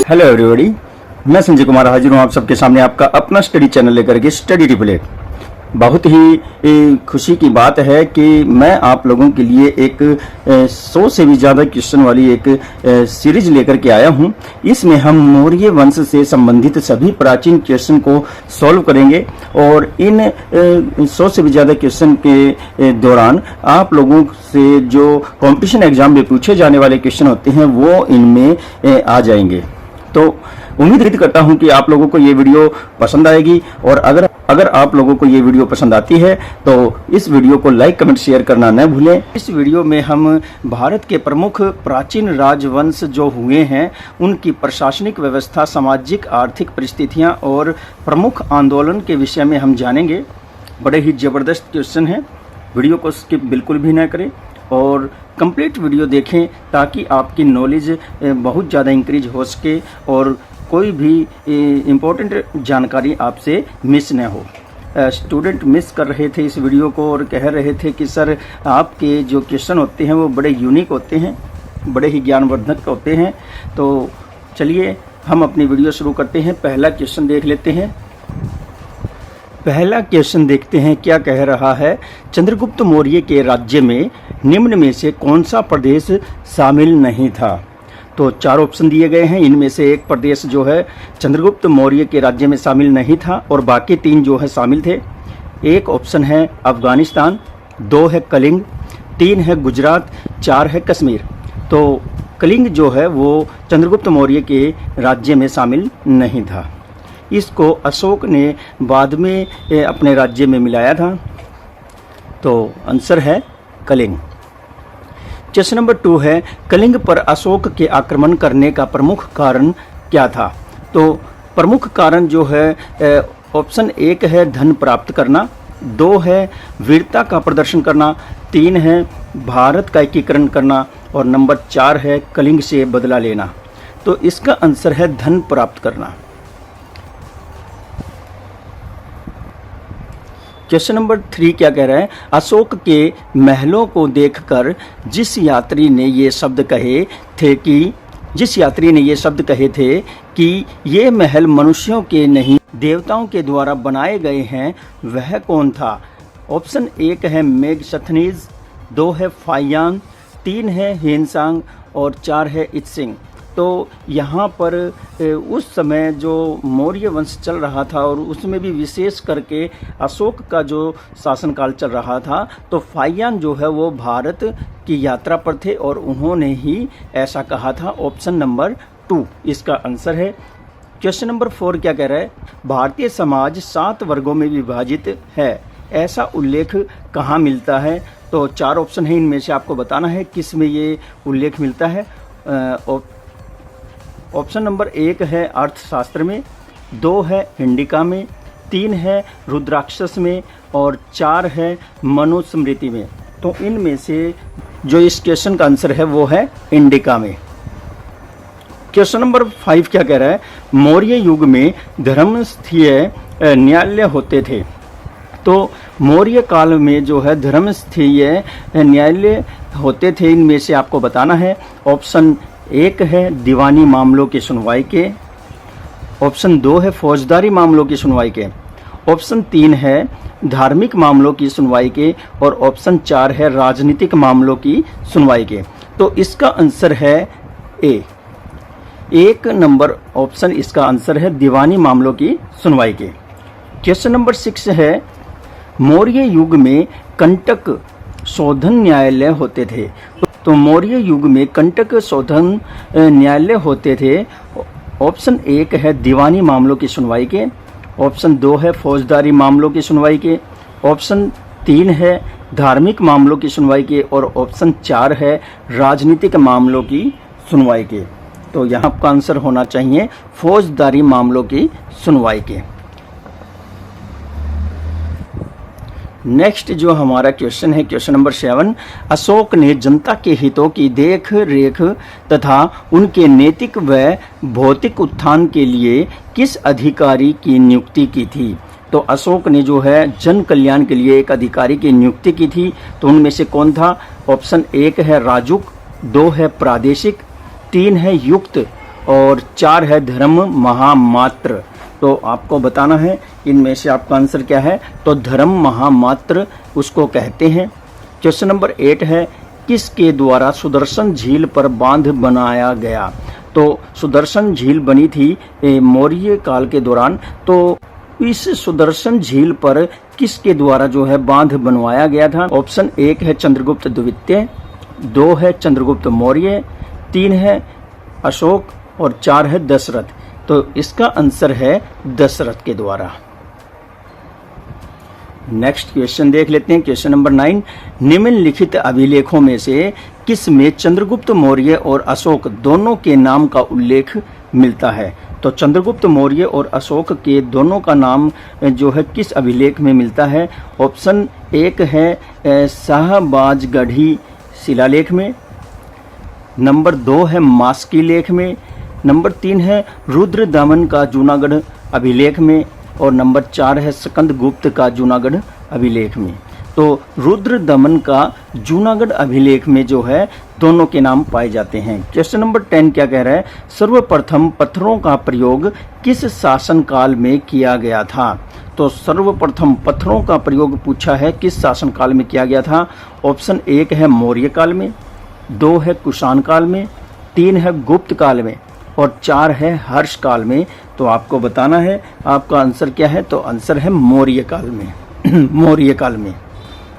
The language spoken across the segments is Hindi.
हेलो एवरीबॉडी, मैं संजय कुमार हाजिर हूँ आप सबके सामने आपका अपना स्टडी चैनल लेकर के स्टडी रिप्लेट। बहुत ही खुशी की बात है कि मैं आप लोगों के लिए एक 100 से भी ज़्यादा क्वेश्चन वाली एक सीरीज लेकर के आया हूँ। इसमें हम मौर्य वंश से संबंधित सभी प्राचीन क्वेश्चन को सॉल्व करेंगे और इन 100 से भी ज़्यादा क्वेश्चन के दौरान आप लोगों से जो कॉम्पिटिशन एग्जाम में पूछे जाने वाले क्वेश्चन होते हैं वो इनमें आ जाएंगे। तो उम्मीद करता हूं कि आप लोगों को ये वीडियो पसंद आएगी और अगर आप लोगों को ये वीडियो पसंद आती है तो इस वीडियो को लाइक कमेंट शेयर करना न भूलें। इस वीडियो में हम भारत के प्रमुख प्राचीन राजवंश जो हुए हैं उनकी प्रशासनिक व्यवस्था, सामाजिक आर्थिक परिस्थितियां और प्रमुख आंदोलन के विषय में हम जानेंगे। बड़े ही ज़बरदस्त क्वेश्चन हैं, वीडियो को स्किप बिल्कुल भी न करें और कंप्लीट वीडियो देखें ताकि आपकी नॉलेज बहुत ज़्यादा इंक्रीज हो सके और कोई भी इम्पोर्टेंट जानकारी आपसे मिस न हो। स्टूडेंट मिस कर रहे थे इस वीडियो को और कह रहे थे कि सर आपके जो क्वेश्चन होते हैं वो बड़े यूनिक होते हैं, बड़े ही ज्ञानवर्धक होते हैं। तो चलिए हम अपनी वीडियो शुरू करते हैं। पहला क्वेश्चन देख लेते हैं। पहला क्वेश्चन देखते हैं क्या कह रहा है। चंद्रगुप्त मौर्य के राज्य में निम्न में से कौन सा प्रदेश शामिल नहीं था? तो चार ऑप्शन दिए गए हैं, इनमें से एक प्रदेश जो है चंद्रगुप्त मौर्य के राज्य में शामिल नहीं था और बाकी तीन जो है शामिल थे। एक ऑप्शन है अफगानिस्तान, 2 है कलिंग, 3 है गुजरात, 4 है कश्मीर। तो कलिंग जो है वो चंद्रगुप्त मौर्य के राज्य में शामिल नहीं था। इसको अशोक ने बाद में अपने राज्य में मिलाया था। तो आंसर है कलिंग। क्वेश्चन नंबर 2 है, कलिंग पर अशोक के आक्रमण करने का प्रमुख कारण क्या था? तो प्रमुख कारण जो है ऑप्शन 1 है धन प्राप्त करना, 2 है वीरता का प्रदर्शन करना, 3 है भारत का एकीकरण करना और नंबर 4 है कलिंग से बदला लेना। तो इसका आंसर है धन प्राप्त करना। क्वेश्चन नंबर 3 क्या कह रहा है? अशोक के महलों को देखकर जिस यात्री ने ये शब्द कहे थे कि ये महल मनुष्यों के नहीं देवताओं के द्वारा बनाए गए हैं, वह कौन था? ऑप्शन 1 है मेगस्थनीज, 2 है फाहियान, 3 है हेनसांग और 4 है इत्सिंग। तो यहाँ पर उस समय जो मौर्य वंश चल रहा था और उसमें भी विशेष करके अशोक का जो शासनकाल चल रहा था, तो फाहियान जो है वो भारत की यात्रा पर थे और उन्होंने ही ऐसा कहा था। ऑप्शन नंबर 2 इसका आंसर है। क्वेश्चन नंबर 4 क्या कह रहा है? भारतीय समाज 7 वर्गों में विभाजित है, ऐसा उल्लेख कहाँ मिलता है? तो 4 ऑप्शन है, इनमें से आपको बताना है किस में ये उल्लेख मिलता है। ऑप्शन नंबर 1 है अर्थशास्त्र में, 2 है इंडिका में, 3 है रुद्राक्षस में और 4 है मनुस्मृति में। तो इनमें से जो इस क्वेश्चन का आंसर है वो है इंडिका में। क्वेश्चन नंबर 5 क्या कह रहा है? मौर्य युग में धर्मस्थीय न्यायालय होते थे। तो मौर्य काल में जो है धर्मस्थीय न्यायालय होते थे, इनमें से आपको बताना है। ऑप्शन 1 है दीवानी मामलों की सुनवाई के, ऑप्शन 2 है फौजदारी मामलों की सुनवाई के, ऑप्शन 3 है धार्मिक मामलों की सुनवाई के और ऑप्शन 4 है राजनीतिक मामलों की सुनवाई के। तो इसका आंसर है ए, 1 नंबर ऑप्शन इसका आंसर है दीवानी मामलों की सुनवाई के। क्वेश्चन नंबर 6 है, मौर्य युग में कंटक शोधन न्यायालय होते थे। तो मौर्य युग में कंटक शोधन न्यायालय होते थे। ऑप्शन 1 है दीवानी मामलों की सुनवाई के, ऑप्शन 2 है फौजदारी मामलों की सुनवाई के, ऑप्शन 3 है धार्मिक मामलों की सुनवाई के और ऑप्शन 4 है राजनीतिक मामलों की सुनवाई के। तो यहाँ आपका आंसर होना चाहिए फौजदारी मामलों की सुनवाई के। नेक्स्ट जो हमारा क्वेश्चन है क्वेश्चन नंबर 7, अशोक ने जनता के हितों की देख रेख तथा उनके नैतिक व भौतिक उत्थान के लिए किस अधिकारी की नियुक्ति की थी? तो अशोक ने जो है जन कल्याण के लिए एक अधिकारी की नियुक्ति की थी। तो उनमें से कौन था? ऑप्शन 1 है राजुक, 2 है प्रादेशिक, 3 है युक्त और 4 है धर्म महामात्र। तो आपको बताना है इनमें से आपका आंसर क्या है। तो धर्म महामात्र उसको कहते हैं। क्वेश्चन नंबर 8 है, किसके द्वारा सुदर्शन झील पर बांध बनाया गया। तो सुदर्शन झील बनी थी मौर्य काल के दौरान। तो इस सुदर्शन झील पर किसके द्वारा जो है बांध बनवाया गया था। ऑप्शन 1 है चंद्रगुप्त द्वितीय, 2 है चंद्रगुप्त मौर्य, 3 है अशोक और 4 है दशरथ। तो इसका आंसर है दशरथ के द्वारा। नेक्स्ट क्वेश्चन देख लेते हैं। क्वेश्चन नंबर 9, निम्नलिखित अभिलेखों में से किस में चंद्रगुप्त मौर्य और अशोक दोनों के नाम का उल्लेख मिलता है। तो चंद्रगुप्त मौर्य और अशोक के दोनों का नाम जो है किस अभिलेख में मिलता है। ऑप्शन 1 है शाहबाजगढ़ी शिलालेख में, नंबर 2 है मास्की लेख में, नंबर 3 है रुद्रदमन का जूनागढ़ अभिलेख में और नंबर 4 है स्कंदगुप्त का जूनागढ़ अभिलेख में। तो रुद्रदमन का जूनागढ़ अभिलेख में जो है दोनों के नाम पाए जाते हैं। क्वेश्चन नंबर 10 क्या कह रहा है, सर्वप्रथम पत्थरों का प्रयोग किस शासन काल में किया गया था। तो सर्वप्रथम पत्थरों का प्रयोग पूछा है किस शासन काल में किया गया था। ऑप्शन 1 है मौर्य काल में, 2 है कुषाण काल में, 3 है गुप्त काल में और 4 है हर्ष काल में। तो आपको बताना है आपका आंसर क्या है। तो आंसर है मौर्य काल में मौर्य काल में।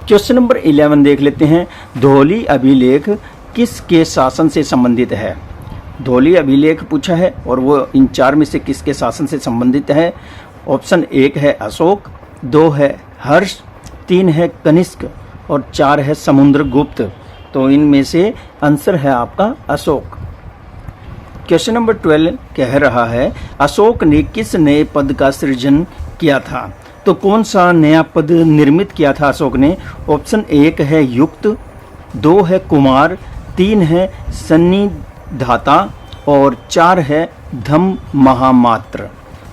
क्वेश्चन नंबर 11 देख लेते हैं, धौली अभिलेख किसके शासन से संबंधित है। धौली अभिलेख पूछा है और वो इन 4 में से किसके शासन से संबंधित है। ऑप्शन 1 है अशोक, 2 है हर्ष, 3 है कनिष्क और 4 है समुद्रगुप्त। तो इनमें से आंसर है आपका अशोक। क्वेश्चन नंबर 12 कह रहा है, अशोक ने किस नए पद का सृजन किया था। तो कौन सा नया पद निर्मित किया था अशोक ने। ऑप्शन 1 है युक्त, 2 है कुमार, 3 है सन्निधाता और 4 है धम महामात्र।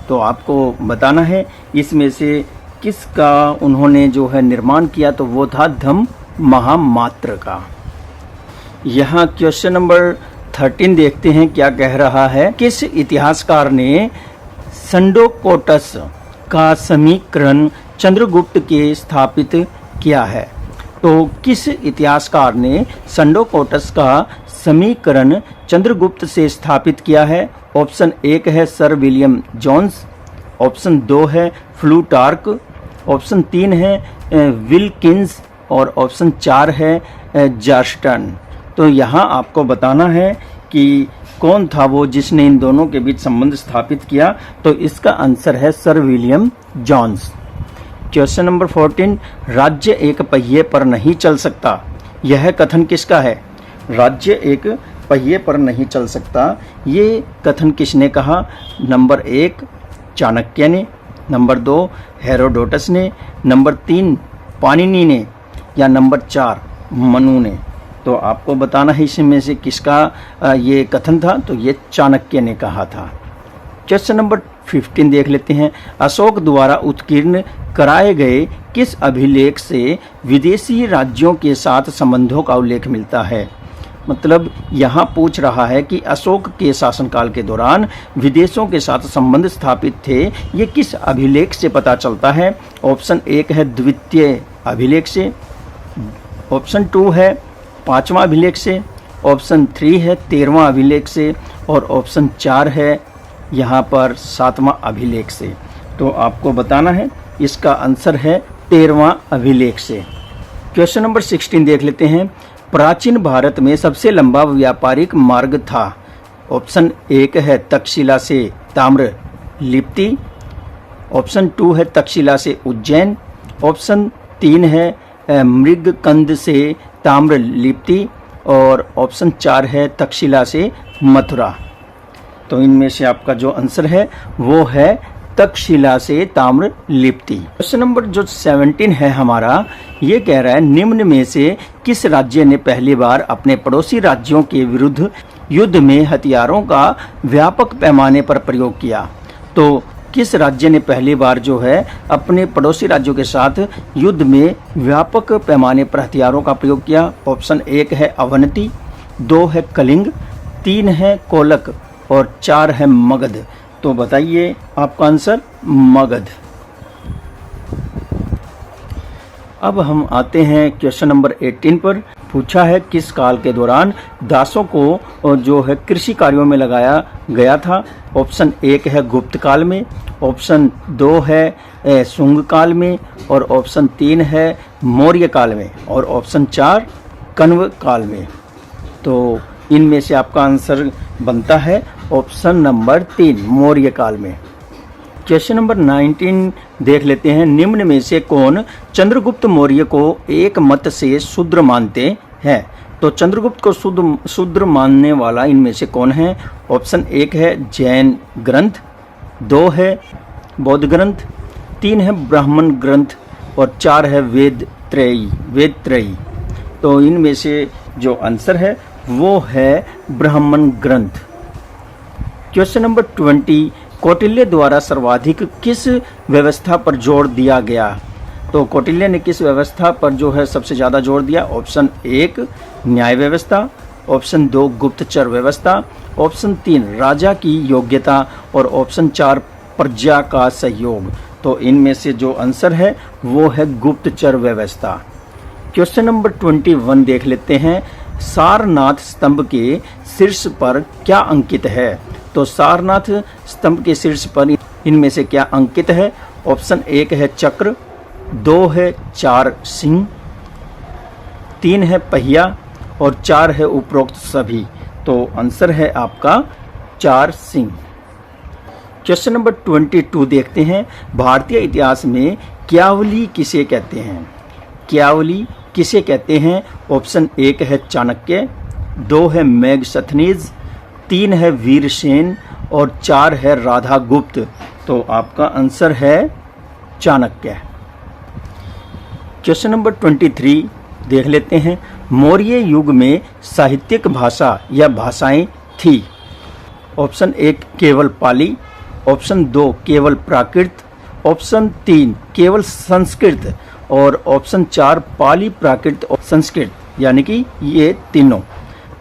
तो आपको बताना है इसमें से किसका उन्होंने जो है निर्माण किया। तो वो था धम महामात्र का। यहाँ क्वेश्चन नंबर 13 देखते हैं क्या कह रहा है, किस इतिहासकार ने संडोकोटस का समीकरण चंद्रगुप्त के स्थापित किया है। तो किस इतिहासकार ने संडोकोटस का समीकरण चंद्रगुप्त से स्थापित किया है। ऑप्शन 1 है सर विलियम जोन्स, ऑप्शन 2 है फ्लूटार्क, ऑप्शन 3 है विल्किंस और ऑप्शन 4 है जर्स्टन। तो यहाँ आपको बताना है कि कौन था वो जिसने इन दोनों के बीच संबंध स्थापित किया। तो इसका आंसर है sir William Jones. Question number 14, राज्य एक पहिए पर नहीं चल सकता, यह कथन किसका है। राज्य एक पहिए पर नहीं चल सकता, ये कथन किसने कहा। नंबर 1 चाणक्य ने, नंबर 2 हेरोडोटस ने, नंबर 3 पाणिनि ने या नंबर 4 मनु ने। तो आपको बताना है इसमें से किसका ये कथन था। तो ये चाणक्य ने कहा था। क्वेश्चन नंबर 15 देख लेते हैं, अशोक द्वारा उत्कीर्ण कराए गए किस अभिलेख से विदेशी राज्यों के साथ संबंधों का उल्लेख मिलता है। मतलब यहाँ पूछ रहा है कि अशोक के शासनकाल के दौरान विदेशों के साथ संबंध स्थापित थे, ये किस अभिलेख से पता चलता है। ऑप्शन 1 है द्वितीय अभिलेख से, ऑप्शन 2 है 5वां अभिलेख से, ऑप्शन 3 है 13वां अभिलेख से और ऑप्शन 4 है यहाँ पर 7वां अभिलेख से। तो आपको बताना है इसका आंसर है 13वां अभिलेख से। क्वेश्चन नंबर 16 देख लेते हैं, प्राचीन भारत में सबसे लंबा व्यापारिक मार्ग था। ऑप्शन 1 है तक्षशिला से ताम्र लिप्ति, ऑप्शन 2 है तक्षशिला से उज्जैन, ऑप्शन 3 है मृगकंद से ताम्र लिप्ति और ऑप्शन 4 है तक्षशिला से मथुरा। तो इनमें से आपका जो आंसर है वो है तक्षशिला से ताम्र लिप्ति। क्वेश्चन नंबर जो 17 है हमारा, ये कह रहा है निम्न में से किस राज्य ने पहली बार अपने पड़ोसी राज्यों के विरुद्ध युद्ध में हथियारों का व्यापक पैमाने पर प्रयोग किया। तो किस राज्य ने पहली बार जो है अपने पड़ोसी राज्यों के साथ युद्ध में व्यापक पैमाने पर हथियारों का प्रयोग किया। ऑप्शन 1 है अवंती, 2 है कलिंग, 3 है कोलक और 4 है मगध। तो बताइए आपका आंसर मगध। अब हम आते हैं क्वेश्चन नंबर 18 पर। पूछा है किस काल के दौरान दासों को जो है कृषि कार्यों में लगाया गया था। ऑप्शन 1 है गुप्त काल में, ऑप्शन 2 है शुंग काल में, और ऑप्शन 3 है मौर्य काल में, और ऑप्शन 4 कण्व काल में। तो इनमें से आपका आंसर बनता है ऑप्शन नंबर 3 मौर्य काल में। क्वेश्चन नंबर 19 देख लेते हैं। निम्न में से कौन चंद्रगुप्त मौर्य को एक मत से शूद्र मानते हैं। तो चंद्रगुप्त को शूद्र मानने वाला इनमें से कौन है। ऑप्शन 1 है जैन ग्रंथ, 2 है बौद्ध ग्रंथ, 3 है ब्राह्मण ग्रंथ, और 4 है वेद त्रयी। तो इनमें से जो आंसर है वो है ब्राह्मण ग्रंथ। क्वेश्चन नंबर 20 कौटिल्य द्वारा सर्वाधिक किस व्यवस्था पर जोर दिया गया। तो कौटिल्य ने किस व्यवस्था पर जो है सबसे ज़्यादा जोर दिया। ऑप्शन 1 न्याय व्यवस्था, ऑप्शन 2 गुप्तचर व्यवस्था, ऑप्शन 3 राजा की योग्यता, और ऑप्शन 4 प्रजा का सहयोग। तो इनमें से जो आंसर है वो है गुप्तचर व्यवस्था। क्वेश्चन नंबर 21 देख लेते हैं। सारनाथ स्तंभ के शीर्ष पर क्या अंकित है। तो सारनाथ स्तंभ के शीर्ष पर इनमें से क्या अंकित है। ऑप्शन 1 है चक्र, 2 है 4 सिंह, 3 है पहिया, और 4 है उपरोक्त सभी। तो आंसर है आपका 4 सिंह। क्वेश्चन नंबर 22 देखते हैं। भारतीय इतिहास में क्यावली किसे कहते हैं। क्यावली किसे कहते हैं। ऑप्शन 1 है चाणक्य, 2 है मेगस्थनीज, 3 है वीरसेन, और 4 है राधा गुप्त। तो आपका आंसर है चाणक्य। क्वेश्चन नंबर 23 देख लेते हैं। मौर्य युग में साहित्यिक भाषा या भाषाएं थी। ऑप्शन 1 केवल पाली, ऑप्शन 2 केवल प्राकृत, ऑप्शन 3 केवल संस्कृत, और ऑप्शन 4 पाली प्राकृत और संस्कृत, यानी कि ये तीनों।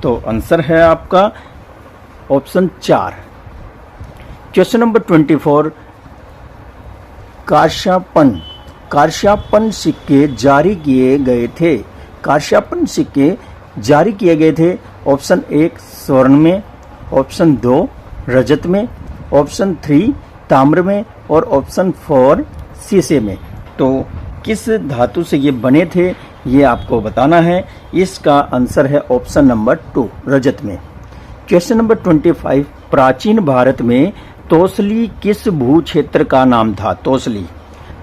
तो आंसर है आपका ऑप्शन 4। क्वेश्चन नंबर 24 कार्यापन सिक्के जारी किए गए थे। कार्यापन सिक्के जारी किए गए थे। ऑप्शन 1 स्वर्ण में, ऑप्शन 2 रजत में, ऑप्शन 3 ताम्र में, और ऑप्शन 4 शीशे में। तो किस धातु से ये बने थे ये आपको बताना है। इसका आंसर है ऑप्शन नंबर 2 रजत में। क्वेश्चन नंबर 25 प्राचीन भारत में तोसली किस भू क्षेत्र का नाम था। तोसली।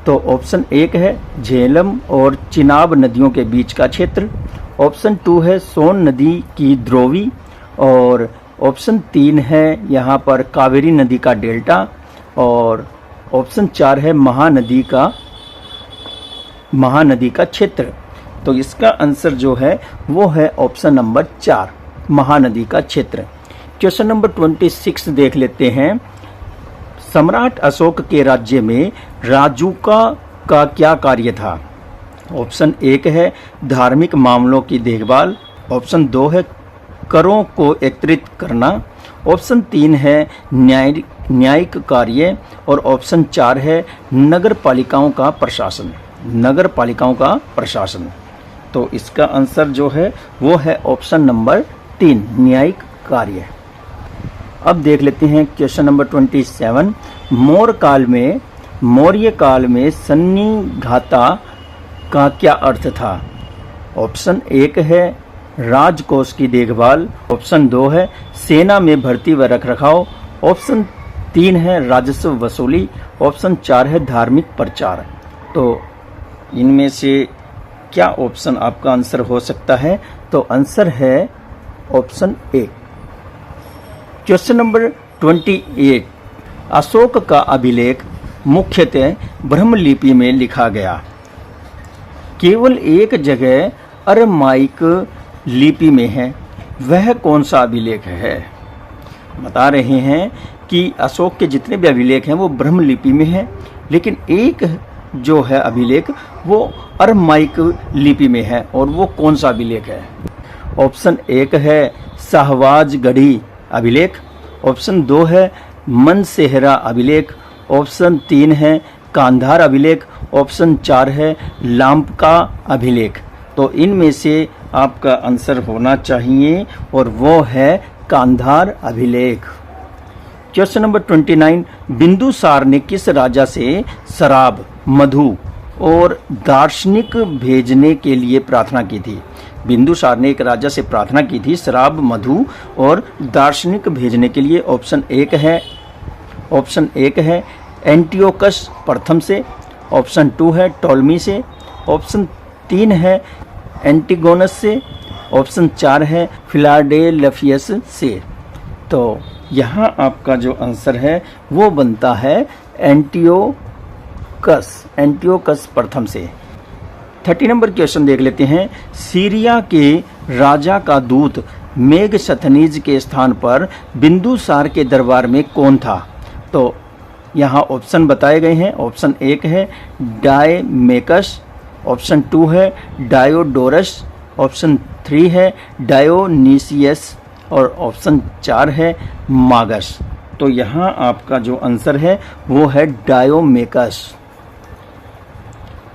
तो ऑप्शन 1 है झेलम और चिनाब नदियों के बीच का क्षेत्र, ऑप्शन 2 है सोन नदी की द्रोवी, और ऑप्शन 3 है यहाँ पर कावेरी नदी का डेल्टा, और ऑप्शन 4 है महानदी का क्षेत्र। तो इसका आंसर जो है वो है ऑप्शन नंबर 4 महानदी का क्षेत्र। क्वेश्चन नंबर 26 देख लेते हैं। सम्राट अशोक के राज्य में राजूका का क्या कार्य था। ऑप्शन 1 है धार्मिक मामलों की देखभाल, ऑप्शन 2 है करों को एकत्रित करना, ऑप्शन 3 है न्यायिक कार्य, और ऑप्शन 4 है नगर पालिकाओं का प्रशासन। तो इसका आंसर जो है वो है ऑप्शन नंबर 3 न्यायिक कार्य। अब देख लेते हैं क्वेश्चन नंबर 27। मौर्य काल में सन्निघाता का क्या अर्थ था। ऑप्शन 1 है राजकोष की देखभाल, ऑप्शन 2 है सेना में भर्ती व रखरखाव, ऑप्शन 3 है राजस्व वसूली, ऑप्शन 4 है धार्मिक प्रचार। तो इनमें से क्या ऑप्शन आपका आंसर हो सकता है। तो आंसर है ऑप्शन 1। क्वेश्चन नंबर 28 अशोक का अभिलेख मुख्यतः ब्रह्मलिपि में लिखा गया। केवल एक जगह अरमाइक लिपि में है, वह कौन सा अभिलेख है। बता रहे हैं कि अशोक के जितने भी अभिलेख हैं वो ब्रह्मलिपि में है, लेकिन एक जो है अभिलेख वो अरमाइक लिपि में है, और वो कौन सा अभिलेख है। ऑप्शन 1 है शाहबाज गढ़ी अभिलेख, ऑप्शन 2 है मनसेहरा अभिलेख, ऑप्शन 3 है कांधार अभिलेख, ऑप्शन 4 है लांपका अभिलेख। तो इनमें से आपका आंसर होना चाहिए और वो है कांधार अभिलेख। क्वेश्चन नंबर 29, बिंदुसार ने किस राजा से शराब, मधु और दार्शनिक भेजने के लिए प्रार्थना की थी? बिंदुसार ने एक राजा से प्रार्थना की थी शराब, मधु और दार्शनिक भेजने के लिए। ऑप्शन 1 है एंटियोकस प्रथम से, ऑप्शन 2 है टॉलमी से, ऑप्शन 3 है एंटिगोनस से, ऑप्शन 4 है फिलाडेल्फियस से। तो यहाँ आपका जो आंसर है वो बनता है एंटियोकस प्रथम से। 30 नंबर क्वेश्चन देख लेते हैं। सीरिया के राजा का दूत मेगशथनीज के स्थान पर बिंदुसार के दरबार में कौन था? तो यहाँ ऑप्शन बताए गए हैं। ऑप्शन 1 है डायमेकस, ऑप्शन 2 है डायोडोरस, ऑप्शन 3 है डायोनीसियस और ऑप्शन 4 है मागस। तो यहाँ आपका जो आंसर है वो है डायोमेकस।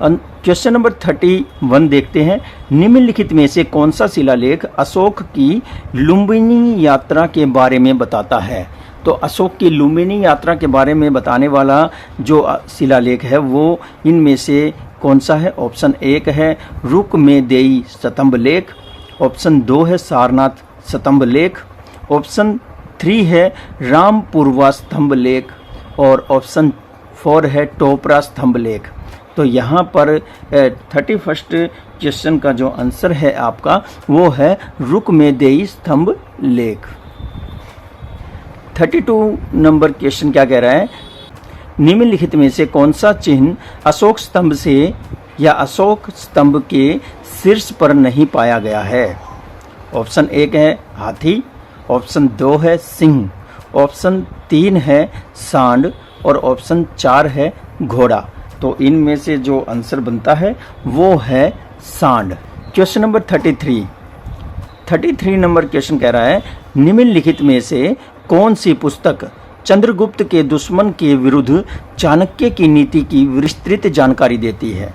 क्वेश्चन नंबर 31 देखते हैं। निम्नलिखित में से कौन सा शिलालेख अशोक की लुम्बिनी यात्रा के बारे में बताता है? तो अशोक की लुम्बिनी यात्रा के बारे में बताने वाला जो शिलालेख है वो इनमें से कौन सा है? ऑप्शन 1 है रुकमेदेई स्तंभ लेख, ऑप्शन 2 है सारनाथ स्तंभ लेख, ऑप्शन 3 है रामपुरवा स्तंभ लेख और ऑप्शन 4 है टोपरा स्तंभ लेख। तो यहाँ पर 31 क्वेश्चन का जो आंसर है आपका वो है रुकमेदेई स्तंभ लेख। 32 नंबर क्वेश्चन क्या कह रहा है? निम्नलिखित में से कौन सा चिन्ह अशोक स्तंभ से या अशोक स्तंभ के शीर्ष पर नहीं पाया गया है? ऑप्शन 1 है हाथी, ऑप्शन 2 है सिंह, ऑप्शन 3 है सांड और ऑप्शन 4 है घोड़ा। तो इनमें से जो आंसर बनता है वो है सांड। क्वेश्चन नंबर 33 नंबर क्वेश्चन कह रहा है निम्नलिखित में से कौन सी पुस्तक चंद्रगुप्त के दुश्मन के विरुद्ध चाणक्य की नीति की विस्तृत जानकारी देती है?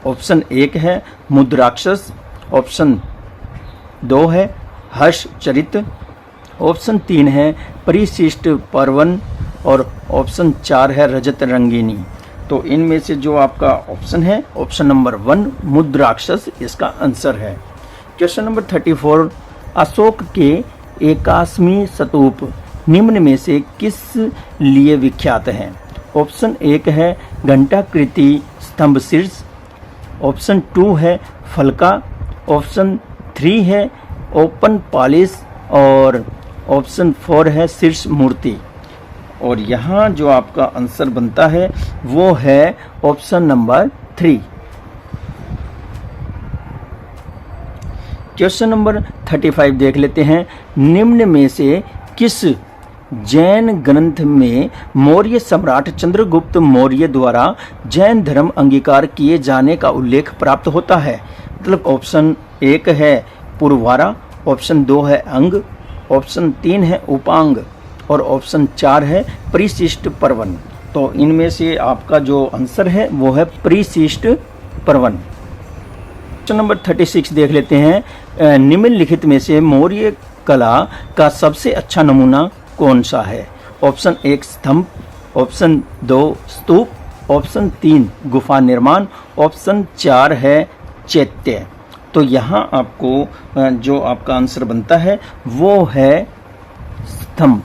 ऑप्शन 1 है मुद्राक्षस, ऑप्शन 2 है हर्षचरित, ऑप्शन 3 है परिशिष्ट पर्वन और ऑप्शन 4 है रजत रंगिनी। तो इनमें से जो आपका ऑप्शन है ऑप्शन नंबर 1 मुद्राक्षस इसका आंसर है। क्वेश्चन नंबर 34 अशोक के 81वें स्तूप निम्न में से किस लिए विख्यात हैं? ऑप्शन 1 है घंटाकृति स्तंभ शीर्ष, ऑप्शन 2 है फलका, ऑप्शन 3 है ओपन पॉलिश और ऑप्शन 4 है शीर्ष मूर्ति। और यहाँ जो आपका आंसर बनता है वो है ऑप्शन नंबर 3। क्वेश्चन नंबर 35 देख लेते हैं। निम्न में से किस जैन ग्रंथ में मौर्य सम्राट चंद्रगुप्त मौर्य द्वारा जैन धर्म अंगीकार किए जाने का उल्लेख प्राप्त होता है? मतलब ऑप्शन 1 है पुरवारा, ऑप्शन 2 है अंग, ऑप्शन 3 है उपांग और ऑप्शन 4 है परिशिष्ट पर्वन। तो इनमें से आपका जो आंसर है वो है परिशिष्ट पर्वन। क्वेश्चन नंबर 36 देख लेते हैं। निम्नलिखित में से मौर्य कला का सबसे अच्छा नमूना कौन सा है? ऑप्शन 1 स्तंभ, ऑप्शन 2 स्तूप, ऑप्शन 3 गुफा निर्माण, ऑप्शन 4 है चैत्य। तो यहाँ आपको जो आपका आंसर बनता है वो है स्तंभ।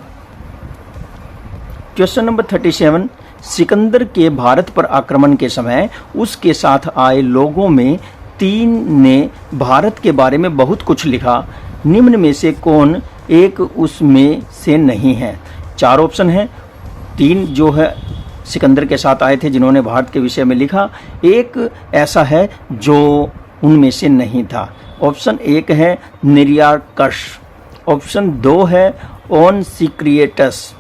क्वेश्चन नंबर 37 सिकंदर के भारत पर आक्रमण के समय उसके साथ आए लोगों में 3 ने भारत के बारे में बहुत कुछ लिखा। निम्न में से कौन एक उसमें से नहीं है? 4 ऑप्शन है। 3 जो है सिकंदर के साथ आए थे जिन्होंने भारत के विषय में लिखा, एक ऐसा है जो उनमें से नहीं था। ऑप्शन 1 है निरियार्कस, ऑप्शन 2 है ओनसिक्रिएटस,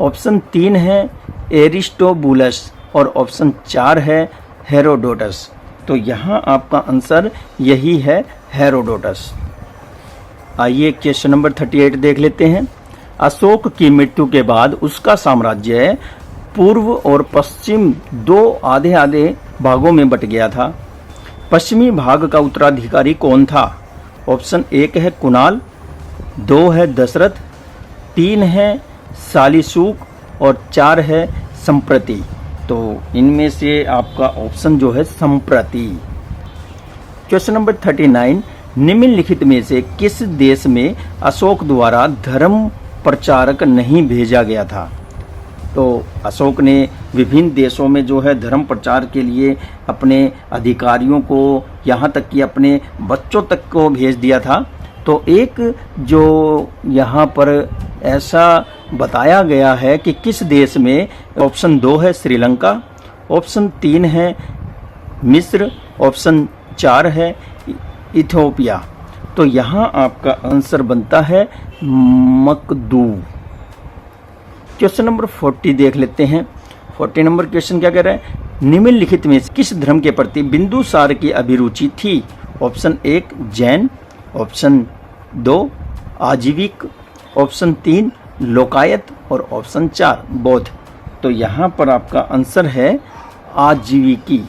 ऑप्शन 3 है एरिस्टोबुलस और ऑप्शन 4 है हेरोडोटस। तो यहाँ आपका आंसर यही है हेरोडोटस। आइए क्वेश्चन नंबर 38 देख लेते हैं। अशोक की मृत्यु के बाद उसका साम्राज्य पूर्व और पश्चिम दो आधे आधे भागों में बट गया था। पश्चिमी भाग का उत्तराधिकारी कौन था? ऑप्शन 1 है कुणाल, 2 है दशरथ, 3 है शालीशुक और 4 है संप्रति। तो इनमें से आपका ऑप्शन जो है संप्रति। क्वेश्चन नंबर 39, निम्नलिखित में से किस देश में अशोक द्वारा धर्म प्रचारक नहीं भेजा गया था? तो अशोक ने विभिन्न देशों में जो है धर्म प्रचार के लिए अपने अधिकारियों को, यहाँ तक कि अपने बच्चों तक को भेज दिया था। तो एक जो यहाँ पर ऐसा बताया गया है कि किस देश में, ऑप्शन 2 है श्रीलंका, ऑप्शन 3 है मिस्र, ऑप्शन 4 है इथियोपिया। तो यहाँ आपका आंसर बनता है मकदू। क्वेश्चन नंबर 40 देख लेते हैं। 40 नंबर क्वेश्चन क्या कह रहा है? निम्नलिखित में से किस धर्म के प्रति बिंदुसार की अभिरुचि थी? ऑप्शन 1 जैन, ऑप्शन 2 आजीविक, ऑप्शन 3 लोकायत और ऑप्शन 4 बौद्ध। तो यहाँ पर आपका आंसर है आजीविकी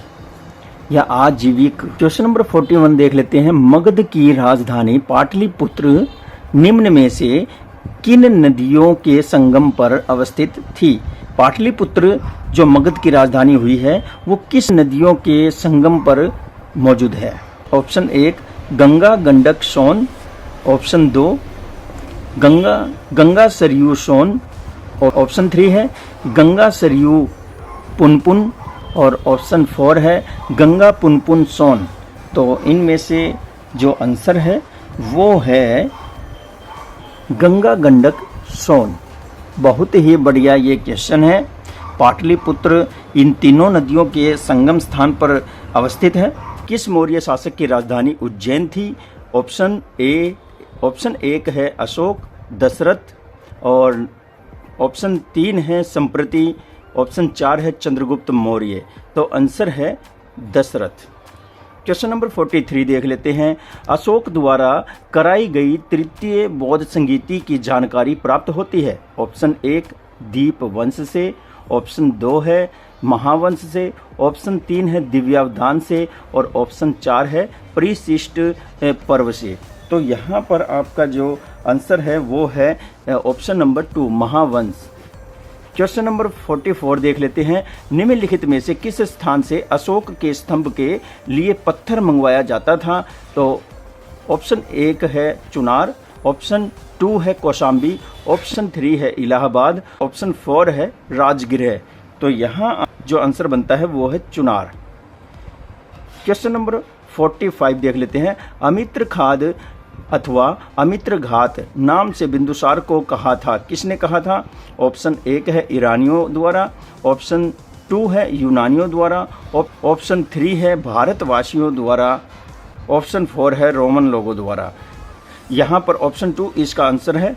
या आजीविक। क्वेश्चन नंबर 41 देख लेते हैं। मगध की राजधानी पाटलिपुत्र निम्न में से किन नदियों के संगम पर अवस्थित थी? पाटलिपुत्र जो मगध की राजधानी हुई है वो किस नदियों के संगम पर मौजूद है? ऑप्शन 1 गंगा गंडक सोन, ऑप्शन 2 गंगा सरयू सोन, और ऑप्शन 3 है गंगा सरयू पुनपुन, और ऑप्शन 4 है गंगा पुनपुन सोन। तो इनमें से जो आंसर है वो है गंगा गंडक सोन। बहुत ही बढ़िया ये क्वेश्चन है। पाटलिपुत्र इन तीनों नदियों के संगम स्थान पर अवस्थित है। किस मौर्य शासक की राजधानी उज्जैन थी? ऑप्शन 1 है अशोक, दशरथ, और ऑप्शन 3 है संप्रति, ऑप्शन 4 है चंद्रगुप्त मौर्य। तो आंसर है दशरथ। क्वेश्चन नंबर 43 देख लेते हैं। अशोक द्वारा कराई गई तृतीय बौद्ध संगीति की जानकारी प्राप्त होती है? ऑप्शन 1 दीप वंश से, ऑप्शन 2 है महावंश से, ऑप्शन 3 है दिव्यावधान से, और ऑप्शन 4 है परिशिष्ट पर्व से। तो यहाँ पर आपका जो आंसर है वो है option number 2 Mahavamsa. Question number 44 देख लेते हैं। निम्नलिखित में से किस स्थान से अशोक के स्तंभ के लिए पत्थर मंगवाया जाता था? तो ऑप्शन 1 है चुनार, ऑप्शन 2 है कौशाम्बी, ऑप्शन 3 है इलाहाबाद, ऑप्शन 4 है राजगृह। तो यहाँ जो आंसर बनता है वो है चुनार। क्वेश्चन नंबर 45 देख लेते हैं। अमित्र खाद अथवा अमित्र घात नाम से बिंदुसार को कहा था? किसने कहा था? ऑप्शन 1 है ईरानियों द्वारा, ऑप्शन 2 है यूनानियों द्वारा, ऑप्शन 3 है भारतवासियों द्वारा, ऑप्शन 4 है रोमन लोगों द्वारा। यहाँ पर ऑप्शन 2 इसका आंसर है।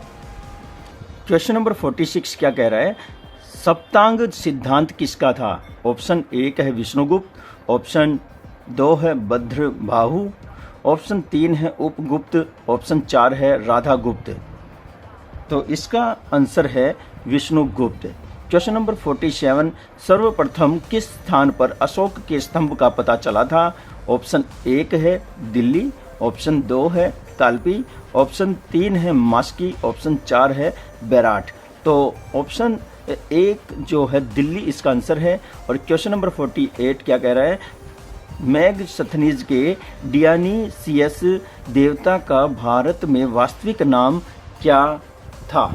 क्वेश्चन नंबर 46 क्या कह रहा है? सप्तांग सिद्धांत किसका था? ऑप्शन 1 है विष्णुगुप्त, ऑप्शन 2 है भद्रबाहु, ऑप्शन 3 है उपगुप्त, ऑप्शन 4 है राधागुप्त। तो इसका आंसर है विष्णुगुप्त। क्वेश्चन नंबर 47, सर्वप्रथम किस स्थान पर अशोक के स्तंभ का पता चला था? ऑप्शन 1 है दिल्ली, ऑप्शन 2 है तालपी, ऑप्शन 3 है मास्की, ऑप्शन 4 है बैराट। तो ऑप्शन 1 जो है दिल्ली इसका आंसर है। और क्वेश्चन नंबर 48 क्या कह रहा है? मेगस्थनीज के डियोनिसियस देवता का भारत में वास्तविक नाम क्या था?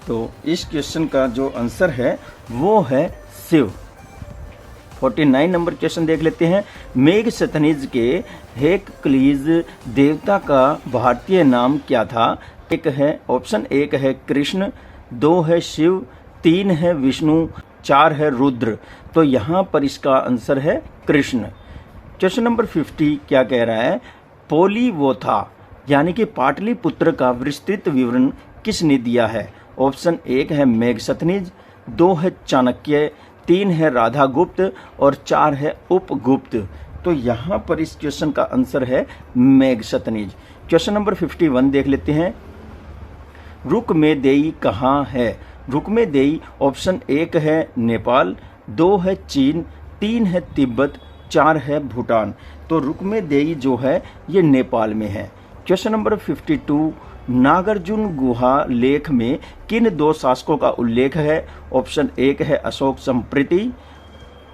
तो इस क्वेश्चन का जो आंसर है वो है शिव। 49 नंबर क्वेश्चन देख लेते हैं। मेगस्थनीज के हेरक्लीज देवता का भारतीय नाम क्या था? ऑप्शन 1 है कृष्ण, 2 है शिव, 3 है विष्णु, 4 है रुद्र। तो यहाँ पर इसका आंसर है कृष्ण। क्वेश्चन नंबर 50 क्या कह रहा है? पोलीवोथा यानी कि पाटलिपुत्र का विस्तृत विवरण किसने दिया है? ऑप्शन 1 है मेगस्थनीज, 2 है चाणक्य, 3 है राधागुप्त और 4 है उपगुप्त। तो यहाँ पर इस क्वेश्चन का आंसर है मेगस्थनीज। क्वेश्चन नंबर 51 देख लेते हैं। रुक्मेदेई कहाँ है? रुक्मेदेई ऑप्शन 1 है नेपाल, 2 है चीन, 3 है तिब्बत, 4 है भूटान। तो रुक्मेदेई जो है ये नेपाल में है। क्वेश्चन नंबर 52, नागार्जुन गुहा लेख में किन 2 शासकों का उल्लेख है? ऑप्शन 1 है अशोक संप्रति,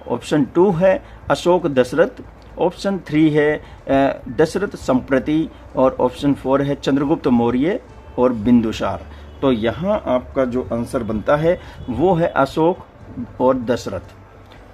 ऑप्शन 2 है अशोक दशरथ, ऑप्शन 3 है दशरथ संप्रति और ऑप्शन 4 है चंद्रगुप्त मौर्य और बिंदुसार। तो यहाँ आपका जो आंसर बनता है वो है अशोक और दशरथ।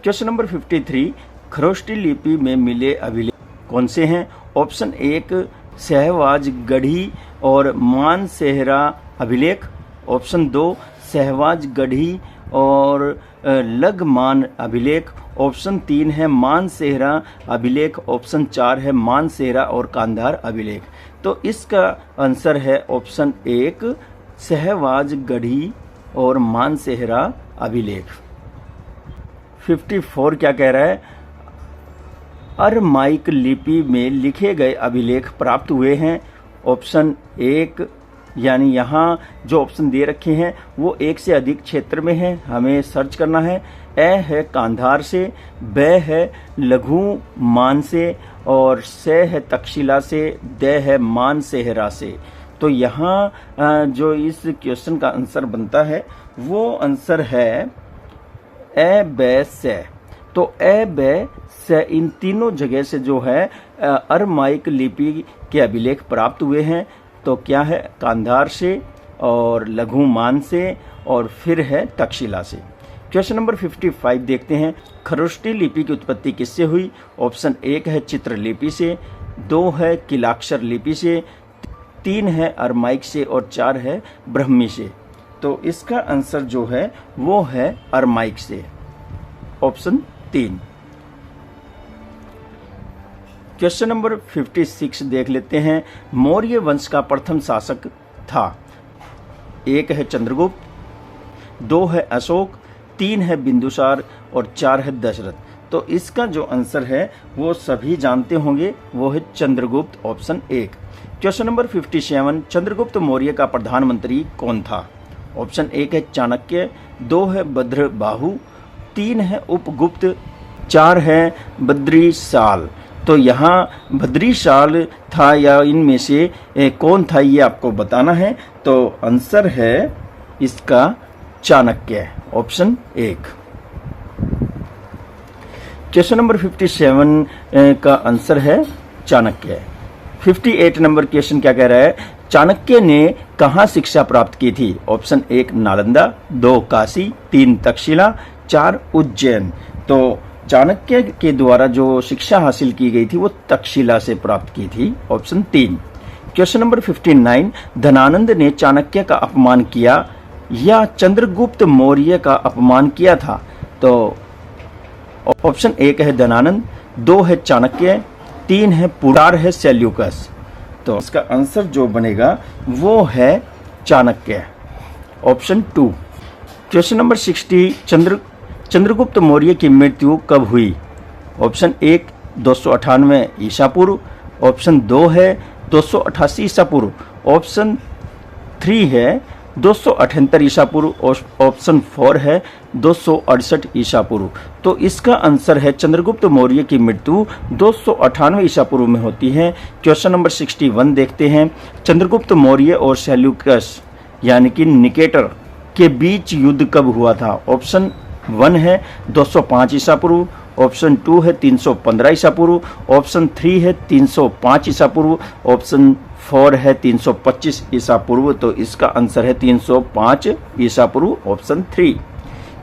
क्वेश्चन नंबर 53, खरोष्टी लिपि में मिले अभिलेख कौन से हैं? ऑप्शन 1 सहवाज गढ़ी और मानसेहरा अभिलेख, ऑप्शन 2 सहवाज गढ़ी और लगमान अभिलेख, ऑप्शन 3 है मानसेहरा अभिलेख, ऑप्शन 4 है मानसेहरा और कांधार अभिलेख। तो इसका आंसर है ऑप्शन 1 सहवाज गढ़ी और मानसेहरा अभिलेख। 54 क्या कह रहा है? अरमाइक लिपि में लिखे गए अभिलेख प्राप्त हुए हैं। ऑप्शन 1 यानी यहाँ जो ऑप्शन दे रखे हैं वो 1 से अधिक क्षेत्र में है, हमें सर्च करना है। ए है कांधार से, ब है लघु मान से और से है तक्षशिला से, द है मानसेहरा से। तो यहाँ जो इस क्वेश्चन का आंसर बनता है वो आंसर है ए ब से। तो ए ब से इन तीनों जगह से जो है अरमाइक लिपि के अभिलेख प्राप्त हुए हैं। तो क्या है? कांधार से और लघुमान से और फिर है तक्षशिला से। क्वेश्चन नंबर 55 देखते हैं, खरोष्टी लिपि की उत्पत्ति किससे हुई? ऑप्शन 1 है चित्रलिपि से, 2 है किलाक्षर लिपि से, 3 है अरमाइक से और 4 है ब्रह्मी से। तो इसका आंसर जो है वो है अरमाइक से, ऑप्शन 3। क्वेश्चन नंबर 56 देख लेते हैं, मौर्य वंश का प्रथम शासक था। 1 है चंद्रगुप्त, 2 है अशोक, 3 है बिंदुसार और 4 है दशरथ। तो इसका जो आंसर है वो सभी जानते होंगे, वो है Chandragupta, option 1। Question number 57, Chandragupta Maurya का प्रधानमंत्री कौन था? ऑप्शन 1 है चाणक्य, 2 है भद्रबाहु, 3 है उपगुप्त, 4 है बद्रीशाल। तो यहाँ बद्रीशाल था या इनमें से कौन था ये आपको बताना है। तो आंसर है इसका चाणक्य, ऑप्शन 1। क्वेश्चन नंबर 57 का आंसर है चाणक्य। 58 नंबर क्वेश्चन क्या कह रहा है? चाणक्य ने कहाँ शिक्षा प्राप्त की थी? ऑप्शन 1 नालंदा, 2 काशी, 3 तक्षशिला, 4 उज्जैन। तो चाणक्य के द्वारा जो शिक्षा हासिल की गई थी वो तक्षशिला से प्राप्त की थी, ऑप्शन 3। क्वेश्चन नंबर 59, धनानंद ने चाणक्य का अपमान किया या चंद्रगुप्त मौर्य का अपमान किया था? तो ऑप्शन 1 है धनानंद, 2 है चाणक्य, 3 है पुरार है सेल्यूकस। तो इसका आंसर जो बनेगा वो है Chanakya, option 2। Question number 60, Chandragupta Maurya की मृत्यु कब हुई? ऑप्शन 1 298 ईसा पूर्व, ऑप्शन 2 है 288 ईसा पूर्व, ऑप्शन 3 है 278 ईसा पूर्व और ऑप्शन 4 है 268 ईसा पूर्व। तो इसका आंसर है चंद्रगुप्त मौर्य की मृत्यु 298 ईसा पूर्व में होती है। क्वेश्चन नंबर 61 देखते हैं, चंद्रगुप्त मौर्य और सेल्यूकस यानी कि निकेटर के बीच युद्ध कब हुआ था? ऑप्शन 1 है 205 ईसा पूर्व, ऑप्शन 2 है 315 ईसा पूर्व, ऑप्शन 3 है 305 ईसा पूर्व, ऑप्शन 4 है 325 ईसा पूर्व। तो इसका आंसर है 305 ईसा पूर्व, ऑप्शन 3।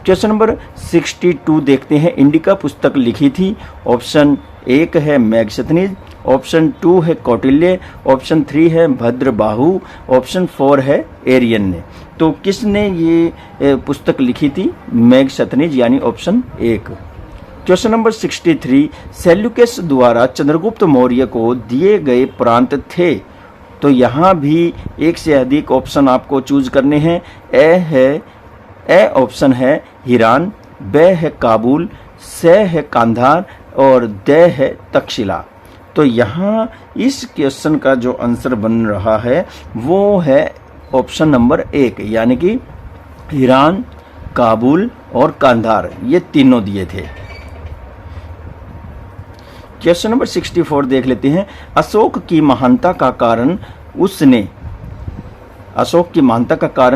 क्वेश्चन नंबर 62 देखते हैं, इंडिका पुस्तक लिखी थी। ऑप्शन 1 है मेगस्थनीज, ऑप्शन 2 है कौटिल्य, ऑप्शन 3 है भद्रबाहु, ऑप्शन 4 है एरियन ने। तो किसने ये पुस्तक लिखी थी? मेगस्थनीज यानी ऑप्शन 1। क्वेश्चन नंबर 63, सेल्यूकस द्वारा चंद्रगुप्त मौर्य को दिए गए प्रांत थे। तो यहाँ भी 1 से अधिक ऑप्शन आपको चूज करने हैं। ए ऑप्शन है ईरान, ब है काबुल, से है कांधार और द है तक्षशिला। तो यहाँ इस क्वेश्चन का जो आंसर बन रहा है वो है ऑप्शन नंबर 1 यानी कि ईरान, काबुल और कांधार, ये तीनों दिए थे। क्वेश्चन नंबर 64 देख लेते हैं। अशोक की महानता का कारण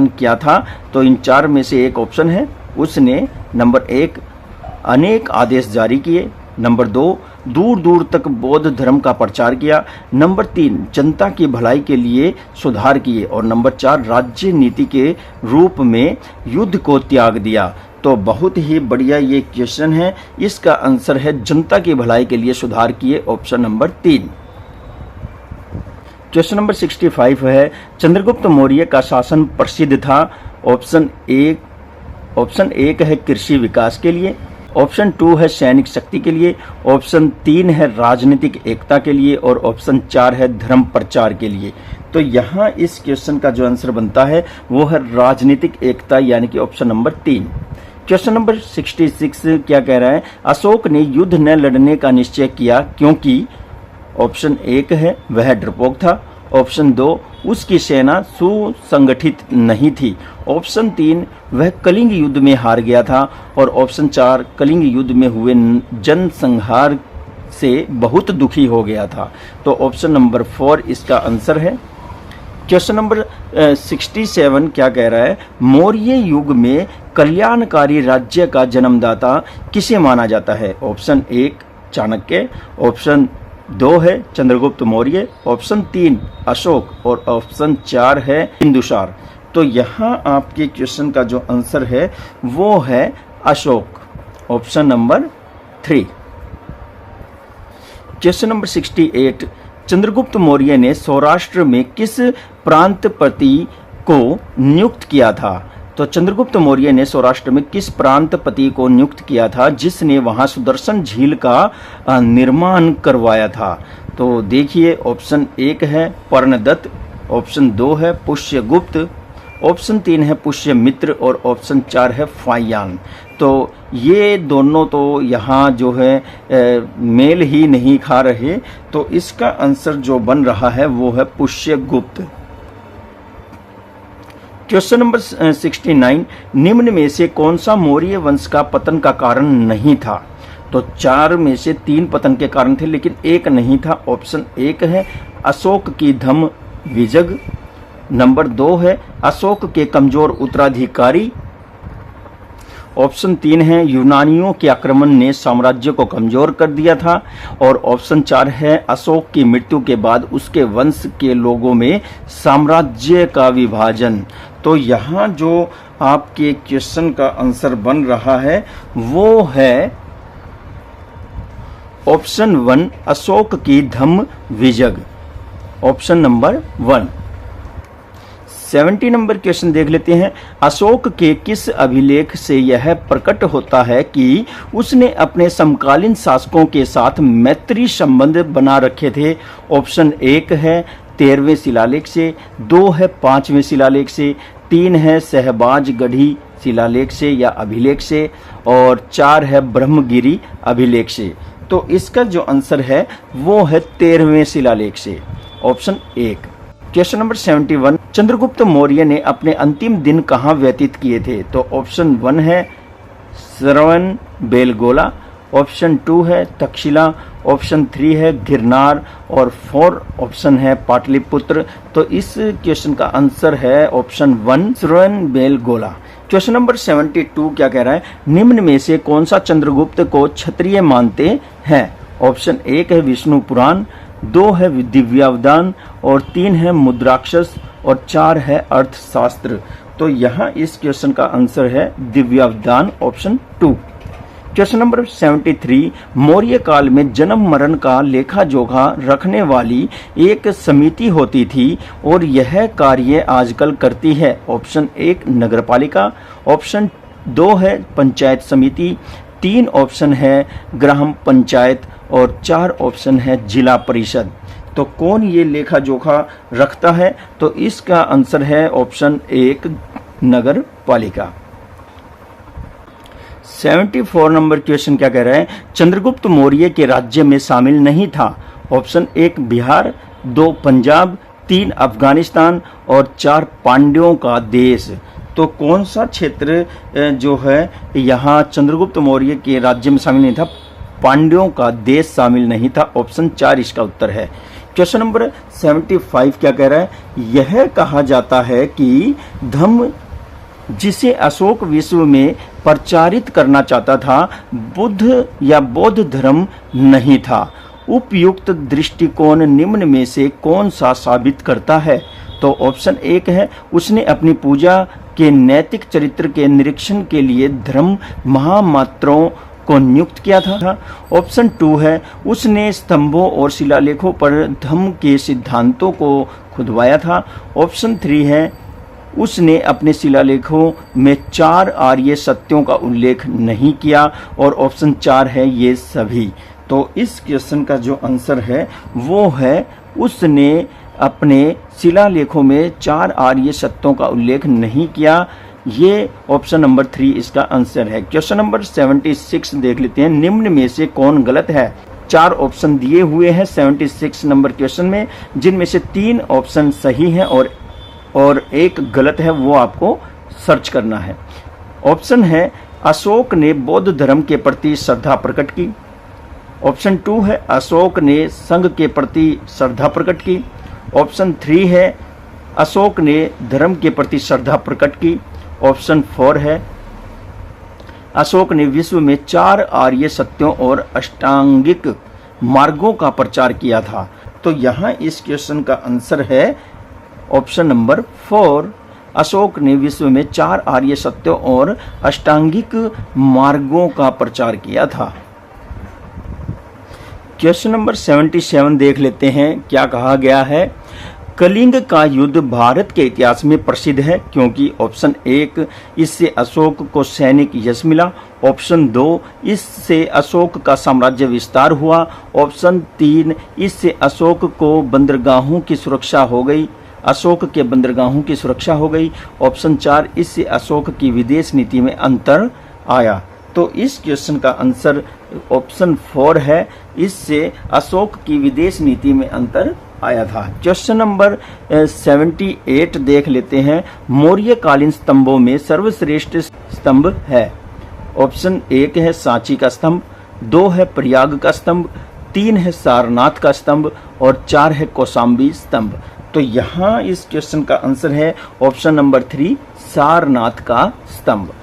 क्या था? तो इन चार में से एक ऑप्शन है, उसने नंबर 1 अनेक आदेश जारी किए, नंबर 2 दूर दूर तक बौद्ध धर्म का प्रचार किया, नंबर 3 जनता की भलाई के लिए सुधार किए और नंबर 4 राज्य नीति के रूप में युद्ध को त्याग दिया। तो बहुत ही बढ़िया ये क्वेश्चन है। इसका आंसर है जनता की भलाई के लिए सुधार किए, ऑप्शन नंबर 3। क्वेश्चन नंबर 65 है। चंद्रगुप्त मौर्य का शासन प्रसिद्ध था। ऑप्शन 1 है कृषि विकास के लिए, ऑप्शन 2 है सैनिक शक्ति के लिए, ऑप्शन 3 है राजनीतिक एकता के लिए और ऑप्शन 4 है धर्म प्रचार के लिए। तो यहाँ इस क्वेश्चन का जो आंसर बनता है वो है राजनीतिक एकता, यानी कि ऑप्शन नंबर 3। क्वेश्चन नंबर 66 क्या कह रहा है? अशोक ने युद्ध न लड़ने का निश्चय किया क्योंकि ऑप्शन 1 है वह डरपोक था, ऑप्शन 2 उसकी सेना सुसंगठित नहीं थी, ऑप्शन 3 वह कलिंग युद्ध में हार गया था और ऑप्शन 4 कलिंग युद्ध में हुए जनसंहार से बहुत दुखी हो गया था। तो ऑप्शन नंबर 4 इसका आंसर है। क्वेश्चन नंबर 67 क्या कह रहा है? मौर्य युग में कल्याणकारी राज्य का जन्मदाता किसे माना जाता है? ऑप्शन 1 चाणक्य, ऑप्शन 2 है चंद्रगुप्त मौर्य, ऑप्शन 3 अशोक और ऑप्शन 4 है बिंदुसार। तो यहाँ आपके क्वेश्चन का जो आंसर है वो है Ashok, option number 3। Question number 68। Chandragupta Maurya ने सौराष्ट्र में किस प्रांतपति को नियुक्त किया था? तो चंद्रगुप्त मौर्य ने सौराष्ट्र में किस प्रांतपति को नियुक्त किया था जिसने वहां सुदर्शन झील का निर्माण करवाया था? तो देखिए, ऑप्शन 1 है पर्णदत्त, ऑप्शन 2 है पुष्यगुप्त, ऑप्शन 3 है पुष्यमित्र और ऑप्शन 4 है फायान। तो ये दोनों तो यहाँ जो है मेल ही नहीं खा रहे, तो इसका आंसर जो बन रहा है वो है पुष्यगुप्त। Question number 69। निम्न में से कौन सा मौर्य वंश का पतन का कारण नहीं था? तो 4 में से 3 पतन के कारण थे लेकिन एक नहीं था। ऑप्शन 1 है अशोक की धम विजग, नंबर 2 है अशोक के कमजोर उत्तराधिकारी, ऑप्शन 3 है यूनानियों के आक्रमण ने साम्राज्य को कमजोर कर दिया था और ऑप्शन 4 है अशोक की मृत्यु के बाद उसके वंश के लोगों में साम्राज्य का विभाजन। तो यहाँ जो आपके क्वेश्चन का आंसर बन रहा है वो है ऑप्शन 1 अशोक की धम्म विजग, ऑप्शन नंबर 1। 70 नंबर क्वेश्चन देख लेते हैं। अशोक के किस अभिलेख से यह प्रकट होता है कि उसने अपने समकालीन शासकों के साथ मैत्री संबंध बना रखे थे? ऑप्शन 1 है 13वें शिलालेख से, 2 है 5वें शिलालेख से, 3 है सहबाज गढ़ी शिलालेख से या अभिलेख से और 4 है ब्रह्मगिरी अभिलेख से। तो इसका जो आंसर है वो है 13वें शिलालेख से, option 1। Question number 71। Chandragupta Maurya ने अपने अंतिम दिन कहाँ व्यतीत किए थे? तो ऑप्शन 1 है श्रवण बेलगोला, ऑप्शन 2 है तक्षशिला, ऑप्शन 3 है गिरनार और 4 ऑप्शन है पाटलिपुत्र। तो इस क्वेश्चन का आंसर है ऑप्शन 1 श्रवण बेलगोला। क्वेश्चन नंबर 72 क्या कह रहा है? निम्न में से कौन सा चंद्रगुप्त को क्षत्रिय मानते हैं? ऑप्शन 1 है विष्णु पुराण, 2 है दिव्यावदान और 3 है मुद्राक्षस और 4 है अर्थशास्त्र। तो यहाँ इस क्वेश्चन का आंसर है Divyavadana, option 2। Question number 73। Maurya काल में जन्म मरण का लेखा जोखा रखने वाली एक समिति होती थी और यह कार्य आजकल करती है? ऑप्शन 1 नगरपालिका, ऑप्शन 2 है पंचायत समिति, 3 ऑप्शन है ग्राम पंचायत और 4 ऑप्शन है जिला परिषद। तो कौन ये लेखा जोखा रखता है? तो इसका आंसर है ऑप्शन 1 नगर पालिका। 74 नंबर क्वेश्चन क्या कह रहा है? चंद्रगुप्त मौर्य के राज्य में शामिल नहीं था? ऑप्शन 1 बिहार, 2 पंजाब, 3 अफगानिस्तान और 4 पांड्यों का देश। तो कौन सा क्षेत्र जो है यहाँ चंद्रगुप्त मौर्य के राज्य में शामिल नहीं था, पांड्यों का देश शामिल नहीं था। ऑप्शन 4 इसका उत्तर है। क्वेश्चन नंबर 75 क्या कह रहा है, यह कहा जाता है कि धम्म जिसे अशोक विश्व में प्रचारित करना चाहता था बुद्ध या बौद्ध धर्म नहीं था। उपयुक्त दृष्टिकोण निम्न में से कौन सा साबित करता है? तो ऑप्शन 1 है, उसने अपनी पूजा के नैतिक चरित्र के निरीक्षण के लिए धर्म महामात्रों को नियुक्त किया था। ऑप्शन 2 है, उसने स्तंभों और शिलालेखों पर धम्म के सिद्धांतों को खुदवाया था। ऑप्शन 3 है, उसने अपने शिलालेखों में 4 आर्य सत्यों का उल्लेख नहीं किया। और ऑप्शन 4 है ये सभी। तो इस क्वेश्चन का जो आंसर है वो है, उसने अपने शिलालेखों में 4 आर्य सत्यों का उल्लेख नहीं किया। ये ऑप्शन नंबर 3 इसका आंसर है। क्वेश्चन नंबर 76 देख लेते हैं, निम्न में से कौन गलत है? 4 ऑप्शन दिए हुए हैं 76 नंबर क्वेश्चन में, जिनमें से 3 ऑप्शन सही हैं और 1 गलत है, वो आपको सर्च करना है। ऑप्शन है, अशोक ने बौद्ध धर्म के प्रति श्रद्धा प्रकट की। ऑप्शन 2 है, अशोक ने संघ के प्रति श्रद्धा प्रकट की। ऑप्शन 3 है, अशोक ने धर्म के प्रति श्रद्धा प्रकट की। ऑप्शन 4 है, अशोक ने विश्व में 4 आर्य सत्यों और अष्टांगिक मार्गों का प्रचार किया था। तो यहाँ इस क्वेश्चन का आंसर है ऑप्शन नंबर 4, अशोक ने विश्व में 4 आर्य सत्यों और अष्टांगिक मार्गों का प्रचार किया था। क्वेश्चन नंबर 77 देख लेते हैं, क्या कहा गया है? कलिंग का युद्ध भारत के इतिहास में प्रसिद्ध है क्योंकि ऑप्शन 1, इससे अशोक को सैनिक यश मिला। ऑप्शन 2, इससे अशोक का साम्राज्य विस्तार हुआ। ऑप्शन 3, इससे अशोक को बंदरगाहों की सुरक्षा हो गई। अशोक के बंदरगाहों की सुरक्षा हो गई। ऑप्शन 4, इससे अशोक की विदेश नीति में अंतर आया। तो इस क्वेश्चन का आंसर ऑप्शन 4 है, इससे अशोक की विदेश नीति में अंतर आया था। क्वेश्चन नंबर 78 देख लेते हैं, मौर्यकालीन स्तंभों में सर्वश्रेष्ठ स्तंभ है। ऑप्शन 1 है सांची का स्तंभ, 2 है प्रयाग का स्तंभ, 3 है सारनाथ का स्तंभ और 4 है कौशाम्बी स्तंभ। तो यहाँ इस क्वेश्चन का आंसर है ऑप्शन नंबर 3, सारनाथ का स्तंभ।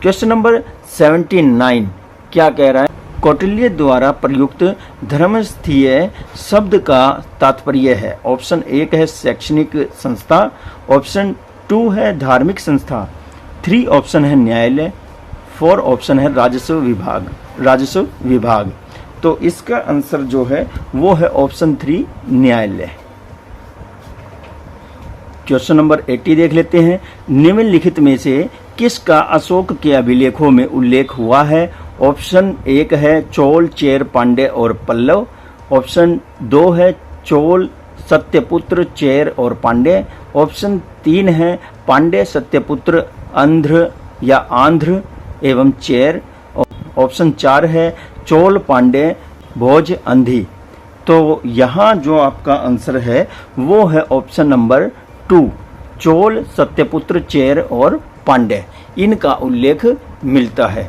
क्वेश्चन नंबर 79 क्या कह रहा है? कौटिल्य द्वारा प्रयुक्त धर्मस्थीय शब्द का तात्पर्य है। ऑप्शन 1 है शैक्षणिक संस्था। ऑप्शन 2 है धार्मिक संस्था। 3 ऑप्शन है न्यायालय। 4 ऑप्शन है राजस्व विभाग। तो इसका आंसर जो है वो है ऑप्शन 3, न्यायालय। क्वेश्चन नंबर 80 देख लेते हैं, निम्नलिखित में से किसका अशोक के अभिलेखों में उल्लेख हुआ है? ऑप्शन 1 है चोल, चेर, पांड्य और पल्लव। ऑप्शन 2 है चोल, सत्यपुत्र, चेर और पांड्य। ऑप्शन 3 है पांड्य, सत्यपुत्र, आंध्र एवं चेर। ऑप्शन 4 है चोल, पांड्य, भोज, अंधी। तो यहाँ जो आपका आंसर है वो है ऑप्शन नंबर 2, चोल, सत्यपुत्र, चेर और पांड्य, इनका उल्लेख मिलता है।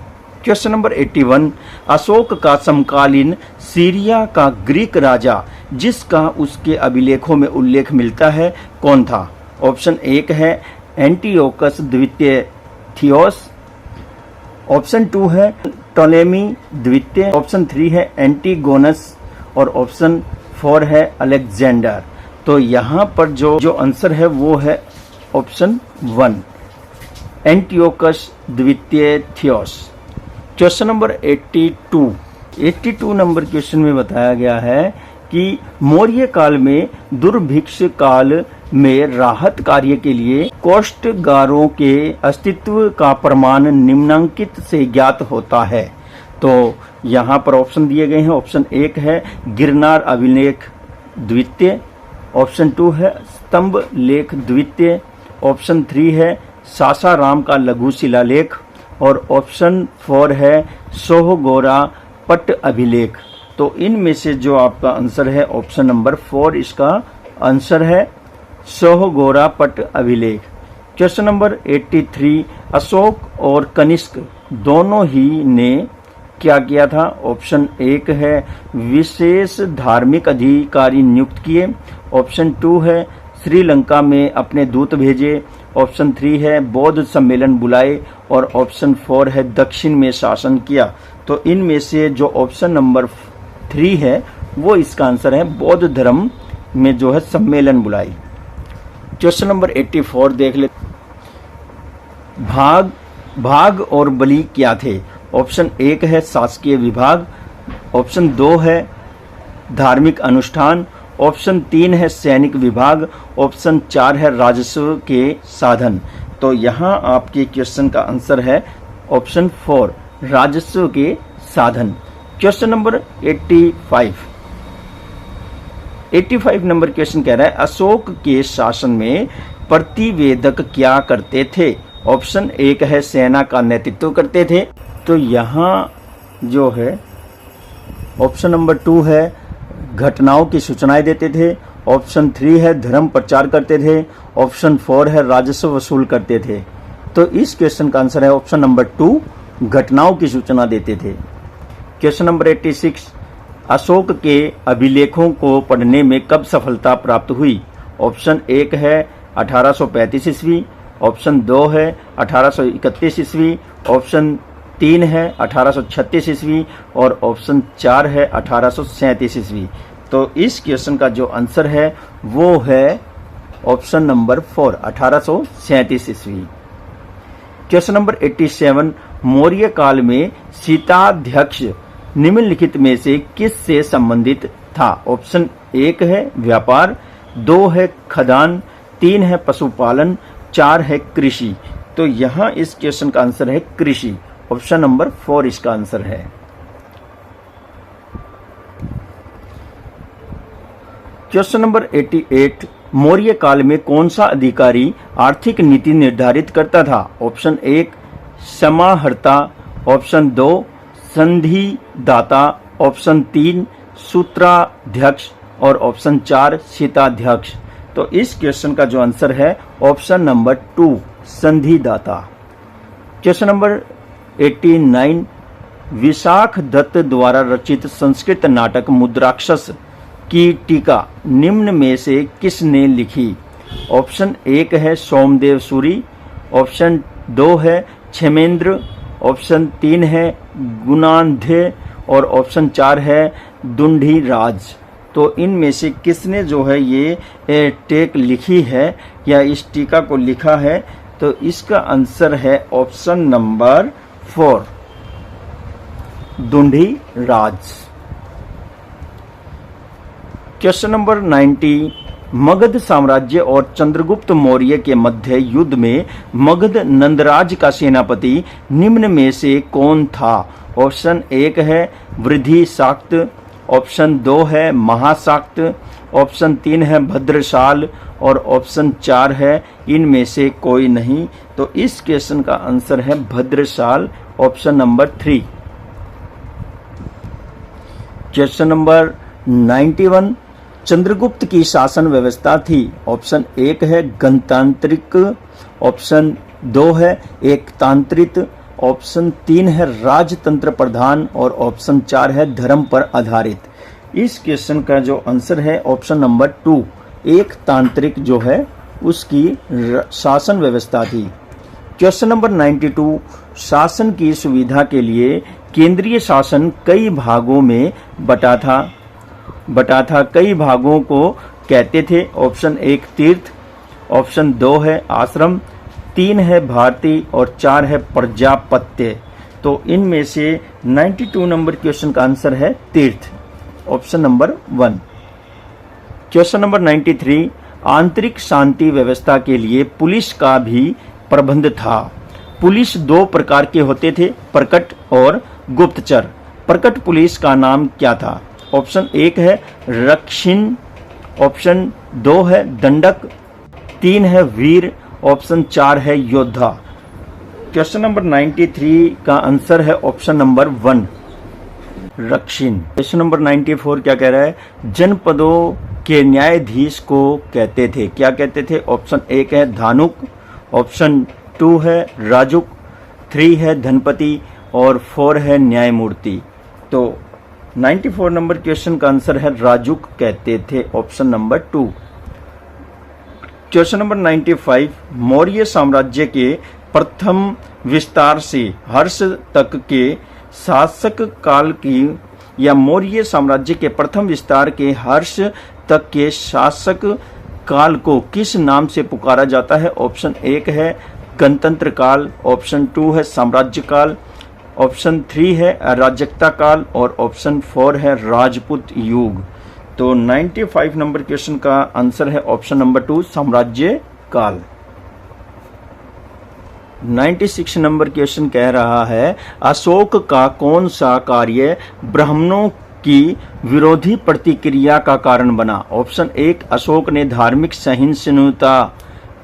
क्वेश्चन नंबर 81, अशोक का समकालीन सीरिया का ग्रीक राजा जिसका उसके अभिलेखों में उल्लेख मिलता है कौन था? ऑप्शन 1 है एंटियोकस द्वितीय थियोस। ऑप्शन 2 है टोलेमी द्वितीय। ऑप्शन 3 है एंटीगोनस और ऑप्शन 4 है अलेक्जेंडर। तो यहाँ पर जो आंसर है वो है ऑप्शन 1, एंटियोकस द्वितीय theos. Question number 82 number question में बताया गया है कि मौर्य काल में दुर्भिक्ष काल में राहत कार्य के लिए कोष्ठगारों के अस्तित्व का प्रमाण निम्नांकित से ज्ञात होता है। तो यहाँ पर ऑप्शन दिए गए हैं। ऑप्शन 1 है गिरनार अभिलेख द्वितीय। ऑप्शन 2 है स्तंभ लेख द्वितीय। ऑप्शन 3 है सासाराम का लघु शिलालेख और ऑप्शन 4 है सोहगोरा पट अभिलेख। तो इनमें से जो आपका आंसर है ऑप्शन नंबर 4 इसका आंसर है। सोहगोरा पट अभिलेख। क्वेश्चन नंबर 83, अशोक और कनिष्क दोनों ही ने क्या किया था? ऑप्शन 1 है विशेष धार्मिक अधिकारी नियुक्त किए। ऑप्शन 2 है श्रीलंका में अपने दूत भेजे। ऑप्शन 3 है बौद्ध सम्मेलन बुलाए। और ऑप्शन 4 है दक्षिण में शासन किया। तो इनमें से जो ऑप्शन नंबर 3 है वो इसका आंसर है, बौद्ध धर्म में जो है सम्मेलन बुलाई। क्वेश्चन नंबर 84 देख ले। भाग और बलि क्या थे? ऑप्शन 1 है शासकीय विभाग। ऑप्शन 2 है धार्मिक अनुष्ठान। ऑप्शन 3 है सैनिक विभाग। ऑप्शन 4 है राजस्व के साधन। तो यहाँ आपके क्वेश्चन का आंसर है ऑप्शन 4, राजस्व के साधन। क्वेश्चन नंबर 85 नंबर क्वेश्चन कह रहा है अशोक के शासन में प्रतिवेदक क्या करते थे? ऑप्शन 1 है सेना का नेतृत्व करते थे। तो यहाँ जो है ऑप्शन नंबर 2 है घटनाओं की सूचनाएं देते थे। ऑप्शन 3 है धर्म प्रचार करते थे। ऑप्शन 4 है राजस्व वसूल करते थे। तो इस क्वेश्चन का आंसर है ऑप्शन नंबर 2, घटनाओं की सूचना देते थे। क्वेश्चन नंबर 86, अशोक के अभिलेखों को पढ़ने में कब सफलता प्राप्त हुई? ऑप्शन 1 है 1835 ईस्वी। ऑप्शन 2 है 1831 ईस्वी। ऑप्शन 3 है 1836 ईस्वी। और ऑप्शन 4 है 1837 ईस्वी। तो इस क्वेश्चन का जो आंसर है वो है ऑप्शन नंबर 4, 1837 ईस्वी। क्वेश्चन नंबर 87, मौर्य काल में शीताध्यक्ष निम्नलिखित में से किस से संबंधित था? ऑप्शन 1 है व्यापार। 2 है खदान। 3 है पशुपालन। 4 है कृषि। तो यहाँ इस क्वेश्चन का आंसर है कृषि। ऑप्शन नंबर 4 इसका आंसर है। क्वेश्चन नंबर 88, मौर्य काल में कौन सा अधिकारी आर्थिक नीति निर्धारित करता था? ऑप्शन 1 समाहर्ता। ऑप्शन 2 संधिदाता। ऑप्शन 3 सूत्राध्यक्ष। और ऑप्शन 4 शीताध्यक्ष। तो इस क्वेश्चन का जो आंसर है ऑप्शन नंबर 2, संधिदाता। क्वेश्चन नंबर 89, विशाख दत्त द्वारा रचित संस्कृत नाटक मुद्राक्षस की टीका निम्न में से किसने लिखी? ऑप्शन 1 है सोमदेव सूरी। ऑप्शन 2 है क्षेमेंद्र। ऑप्शन 3 है गुणांध्य। और ऑप्शन 4 है दुंडीराज। तो इनमें से किसने जो है ये टेक लिखी है या इस टीका को लिखा है? तो इसका आंसर है option number 4, Dhundiraj. Question number 90, Magadh साम्राज्य और चंद्रगुप्त मौर्य के मध्य युद्ध में मगध नंदराज का सेनापति निम्न में से कौन था? ऑप्शन 1 है वृद्धिशाक्त। ऑप्शन 2 है महाशाक्त। ऑप्शन 3 है भद्रशाल। और ऑप्शन 4 है इनमें से कोई नहीं। तो इस क्वेश्चन का आंसर है Bhadrashal, option number 3। Question number 91, Chandragupta की शासन व्यवस्था थी। ऑप्शन 1 है गणतांत्रिक। ऑप्शन 2 है एकतांत्रिक। ऑप्शन 3 है राजतंत्र प्रधान। और ऑप्शन 4 है धर्म पर आधारित। इस क्वेश्चन का जो आंसर है ऑप्शन नंबर 2, एकतांत्रिक जो है उसकी शासन व्यवस्था थी। क्वेश्चन नंबर 92, शासन की सुविधा के लिए केंद्रीय शासन कई भागों में बटा था। कई भागों को कहते थे। ऑप्शन 1 तीर्थ। ऑप्शन 2 है आश्रम। 3 है भारती। और 4 है प्रजापत्य। तो इनमें से 92 नंबर क्वेश्चन का आंसर है तीर्थ, ऑप्शन नंबर 1। क्वेश्चन नंबर 93, आंतरिक शांति व्यवस्था के लिए पुलिस का भी प्रबंध था। पुलिस 2 प्रकार के होते थे, प्रकट और गुप्तचर। प्रकट पुलिस का नाम क्या था? ऑप्शन 1 है रक्षिण। ऑप्शन 2 है दंडक। 3 है वीर। ऑप्शन 4 है योद्धा। क्वेश्चन नंबर 93 का आंसर है ऑप्शन नंबर 1। रक्षिन। क्वेश्चन नंबर 94 क्या कह रहा है, जनपदों के न्यायाधीश को कहते थे, क्या कहते थे? ऑप्शन 1 है धानुक, ऑप्शन 2 है राजुक, 3 है धनपति और 4 है न्यायमूर्ति। तो 94 नंबर क्वेश्चन का आंसर है राजुक कहते थे, option number 2। Question number 95, Maurya साम्राज्य के प्रथम विस्तार से हर्ष तक के शासक काल की, या मौर्य साम्राज्य के प्रथम विस्तार के हर्ष तक के शासक काल को किस नाम से पुकारा जाता है? ऑप्शन 1 है गणतंत्र काल, ऑप्शन 2 है साम्राज्य काल, ऑप्शन 3 है अराजकता काल और ऑप्शन 4 है राजपूत युग। तो 95 नंबर क्वेश्चन का आंसर है ऑप्शन नंबर 2 साम्राज्य काल। 96 नंबर क्वेश्चन कह रहा है, अशोक का कौन सा कार्य ब्राह्मणों की विरोधी प्रतिक्रिया का कारण बना? ऑप्शन 1 अशोक ने धार्मिक सहिष्णुता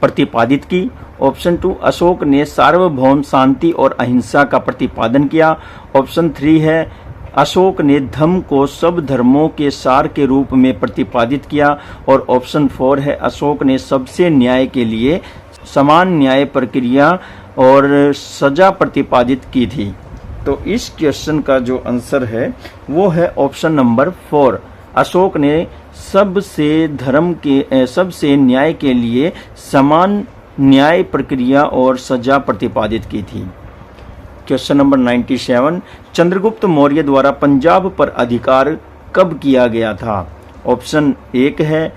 प्रतिपादित की, ऑप्शन 2 अशोक ने सार्वभौम शांति और अहिंसा का प्रतिपादन किया, ऑप्शन 3 है अशोक ने धम्म को सब धर्मों के सार के रूप में प्रतिपादित किया और ऑप्शन 4 है अशोक ने सबसे न्याय के लिए समान न्याय प्रक्रिया और सजा प्रतिपादित की थी। तो इस क्वेश्चन का जो आंसर है वो है ऑप्शन नंबर 4, अशोक ने सबसे न्याय के लिए समान न्याय प्रक्रिया और सजा प्रतिपादित की थी। क्वेश्चन नंबर 97, चंद्रगुप्त मौर्य द्वारा पंजाब पर अधिकार कब किया गया था? ऑप्शन 1 है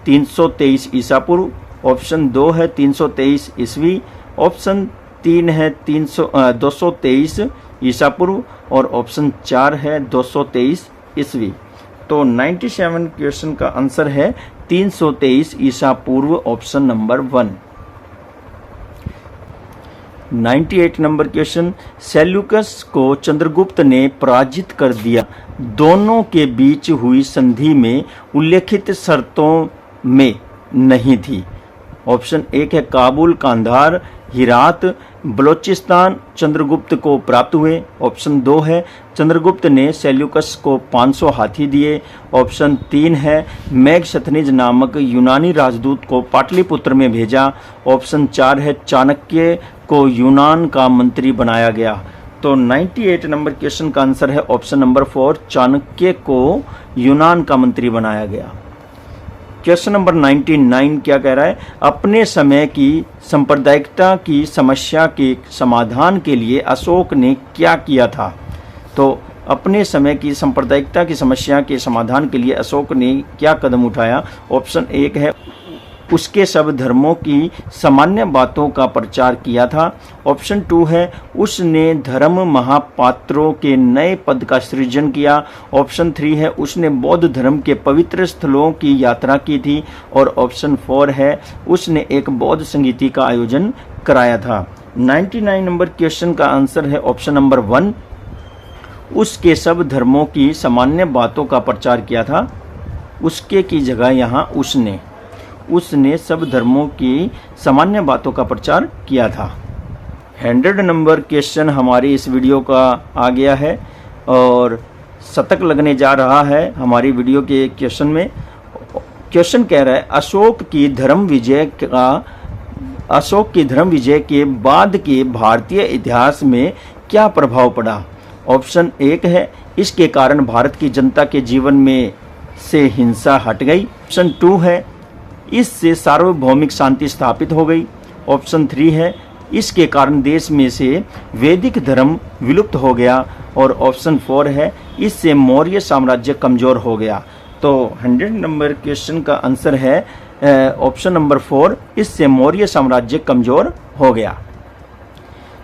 323 ईसा पूर्व, ऑप्शन 2 है 323 ईस्वी, ऑप्शन 3 है 223 ईसा पूर्व और ऑप्शन 4 है 223 ईस्वी। तो 97 क्वेश्चन का आंसर है 323 ईसा पूर्व, option number 1। 98 number question, Seleucus को चंद्रगुप्त ने पराजित कर दिया, दोनों के बीच हुई संधि में उल्लेखित शर्तों में नहीं थी। ऑप्शन 1 है काबुल, कांधार, हिरात, बलोचिस्तान चंद्रगुप्त को प्राप्त हुए, ऑप्शन 2 है चंद्रगुप्त ने सेल्यूकस को 500 हाथी दिए, ऑप्शन 3 है मेघशतनिज नामक यूनानी राजदूत को पाटलिपुत्र में भेजा, ऑप्शन 4 है चाणक्य को यूनान का मंत्री बनाया गया। तो 98 नंबर क्वेश्चन का आंसर है ऑप्शन नंबर 4, चाणक्य को यूनान का मंत्री बनाया गया। क्वेश्चन नंबर 99 क्या कह रहा है, अपने समय की सांप्रदायिकता की समस्या के समाधान के लिए अशोक ने क्या किया था? तो अपने समय की सांप्रदायिकता की समस्या के समाधान के लिए अशोक ने क्या कदम उठाया? ऑप्शन 1 है उसके सब धर्मों की सामान्य बातों का प्रचार किया था, ऑप्शन 2 है उसने धर्म महापात्रों के नए पद का सृजन किया, ऑप्शन 3 है उसने बौद्ध धर्म के पवित्र स्थलों की यात्रा की थी और ऑप्शन 4 है उसने एक बौद्ध संगीति का आयोजन कराया था। 99 नंबर क्वेश्चन का आंसर है ऑप्शन नंबर 1, उसके सब धर्मों की सामान्य बातों का प्रचार किया था। उसके की जगह यहाँ उसने सब धर्मों की सामान्य बातों का प्रचार किया था। 100 नंबर क्वेश्चन हमारी इस वीडियो का आ गया है और शतक लगने जा रहा है हमारी वीडियो के क्वेश्चन में। क्वेश्चन कह रहा है अशोक की धर्म विजय के बाद के भारतीय इतिहास में क्या प्रभाव पड़ा? ऑप्शन 1 है इसके कारण भारत की जनता के जीवन में से हिंसा हट गई, ऑप्शन 2 है इससे सार्वभौमिक शांति स्थापित हो गई, ऑप्शन 3 है इसके कारण देश में से वैदिक धर्म विलुप्त हो गया और ऑप्शन 4 है इससे मौर्य साम्राज्य कमजोर हो गया। तो 100 नंबर क्वेश्चन का आंसर है ऑप्शन नंबर 4, इससे मौर्य साम्राज्य कमजोर हो गया।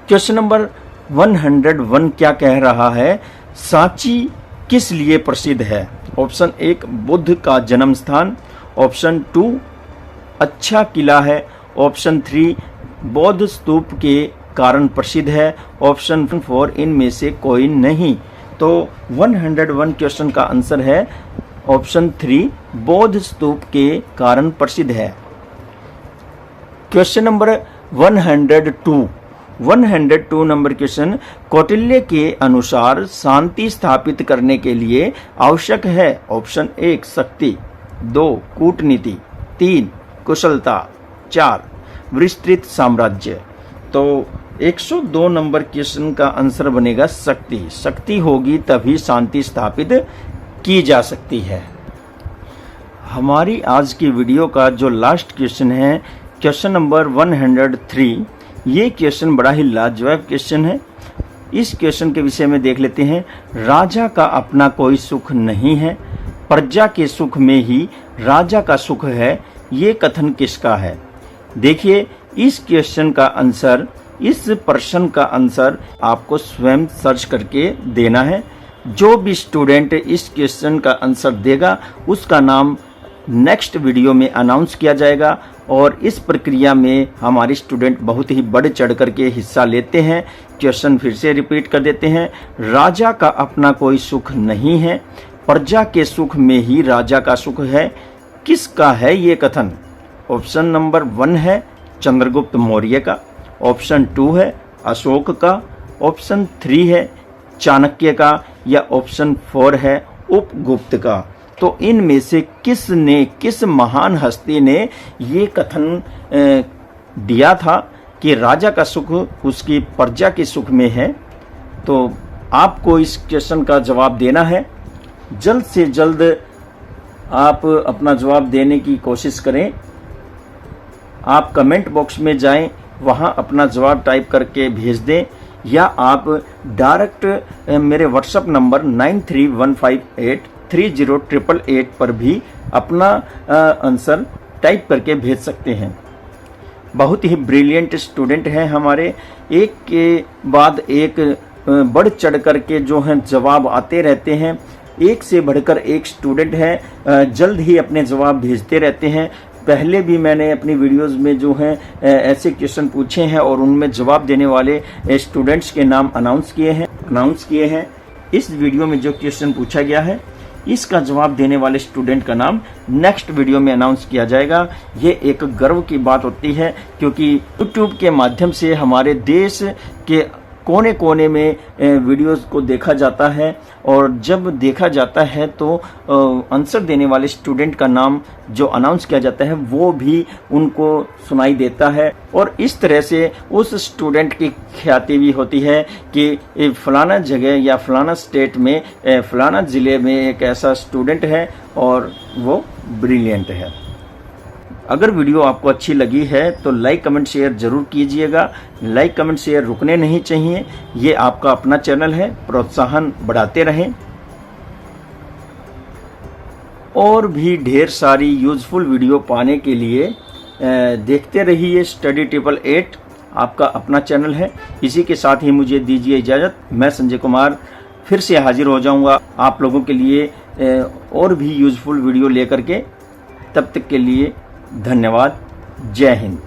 क्वेश्चन नंबर 101 क्या कह रहा है, सांची किस लिए प्रसिद्ध है? ऑप्शन 1 बुद्ध का जन्म स्थान, ऑप्शन 2 अच्छा किला है, ऑप्शन 3 बौद्ध स्तूप के कारण प्रसिद्ध है, ऑप्शन 4 इनमें से कोई नहीं। तो 101 क्वेश्चन का आंसर है ऑप्शन 3 बौद्ध स्तूप के कारण प्रसिद्ध है। Question number 102 102 number question, Kautilya के अनुसार शांति स्थापित करने के लिए आवश्यक है ऑप्शन 1 शक्ति, 2 कूटनीति, 3 कुशलता, 4 विस्तृत साम्राज्य। तो 102 नंबर क्वेश्चन का आंसर बनेगा शक्ति। शक्ति होगी तभी शांति स्थापित की जा सकती है। हमारी आज की वीडियो का जो लास्ट क्वेश्चन है, क्वेश्चन नंबर 103, ये क्वेश्चन बड़ा ही लाजवाब क्वेश्चन है। इस क्वेश्चन के विषय में देख लेते हैं। राजा का अपना कोई सुख नहीं है, प्रजा के सुख में ही राजा का सुख है, ये कथन किसका है? देखिए, इस क्वेश्चन का आंसर, इस प्रश्न का आंसर आपको स्वयं सर्च करके देना है। जो भी स्टूडेंट इस क्वेश्चन का आंसर देगा उसका नाम नेक्स्ट वीडियो में अनाउंस किया जाएगा और इस प्रक्रिया में हमारे स्टूडेंट बहुत ही बढ़ चढ़ करके हिस्सा लेते हैं। क्वेश्चन फिर से रिपीट कर देते हैं। राजा का अपना कोई सुख नहीं है, प्रजा के सुख में ही राजा का सुख है, किसका है ये कथन? ऑप्शन नंबर 1 है चंद्रगुप्त मौर्य का, ऑप्शन 2 है अशोक का, ऑप्शन 3 है चाणक्य का, या ऑप्शन 4 है उपगुप्त का। तो इनमें से किसने, किस महान हस्ती ने ये कथन दिया था कि राजा का सुख उसकी प्रजा के सुख में है? तो आपको इस क्वेश्चन का जवाब देना है। जल्द से जल्द आप अपना जवाब देने की कोशिश करें। आप कमेंट बॉक्स में जाएं, वहां अपना जवाब टाइप करके भेज दें, या आप डायरेक्ट मेरे व्हाट्सएप नंबर 9315830888 पर भी अपना आंसर टाइप करके भेज सकते हैं। बहुत ही ब्रिलियंट स्टूडेंट हैं हमारे, एक के बाद एक बढ़ चढ़ करके जो हैं जवाब आते रहते हैं। एक से बढ़कर एक स्टूडेंट है, जल्द ही अपने जवाब भेजते रहते हैं। पहले भी मैंने अपनी वीडियोस में जो हैं ऐसे क्वेश्चन पूछे हैं और उनमें जवाब देने वाले स्टूडेंट्स के नाम अनाउंस किए हैं। इस वीडियो में जो क्वेश्चन पूछा गया है, इसका जवाब देने वाले स्टूडेंट का नाम नेक्स्ट वीडियो में अनाउंस किया जाएगा। ये एक गर्व की बात होती है, क्योंकि YouTube के माध्यम से हमारे देश के कोने कोने में वीडियोस को देखा जाता है, और जब देखा जाता है तो आंसर देने वाले स्टूडेंट का नाम जो अनाउंस किया जाता है वो भी उनको सुनाई देता है, और इस तरह से उस स्टूडेंट की ख्याति भी होती है कि फलाना जगह या फलाना स्टेट में, फलाना ज़िले में एक ऐसा स्टूडेंट है और वो ब्रिलियंट है। अगर वीडियो आपको अच्छी लगी है तो लाइक कमेंट शेयर जरूर कीजिएगा। लाइक कमेंट शेयर रुकने नहीं चाहिए, ये आपका अपना चैनल है, प्रोत्साहन बढ़ाते रहें। और भी ढेर सारी यूजफुल वीडियो पाने के लिए देखते रहिए स्टडी 888, आपका अपना चैनल है। इसी के साथ ही मुझे दीजिए इजाज़त। मैं संजय कुमार फिर से हाजिर हो जाऊंगा आप लोगों के लिए और भी यूजफुल वीडियो लेकर के। तब तक के लिए धन्यवाद। जय हिंद।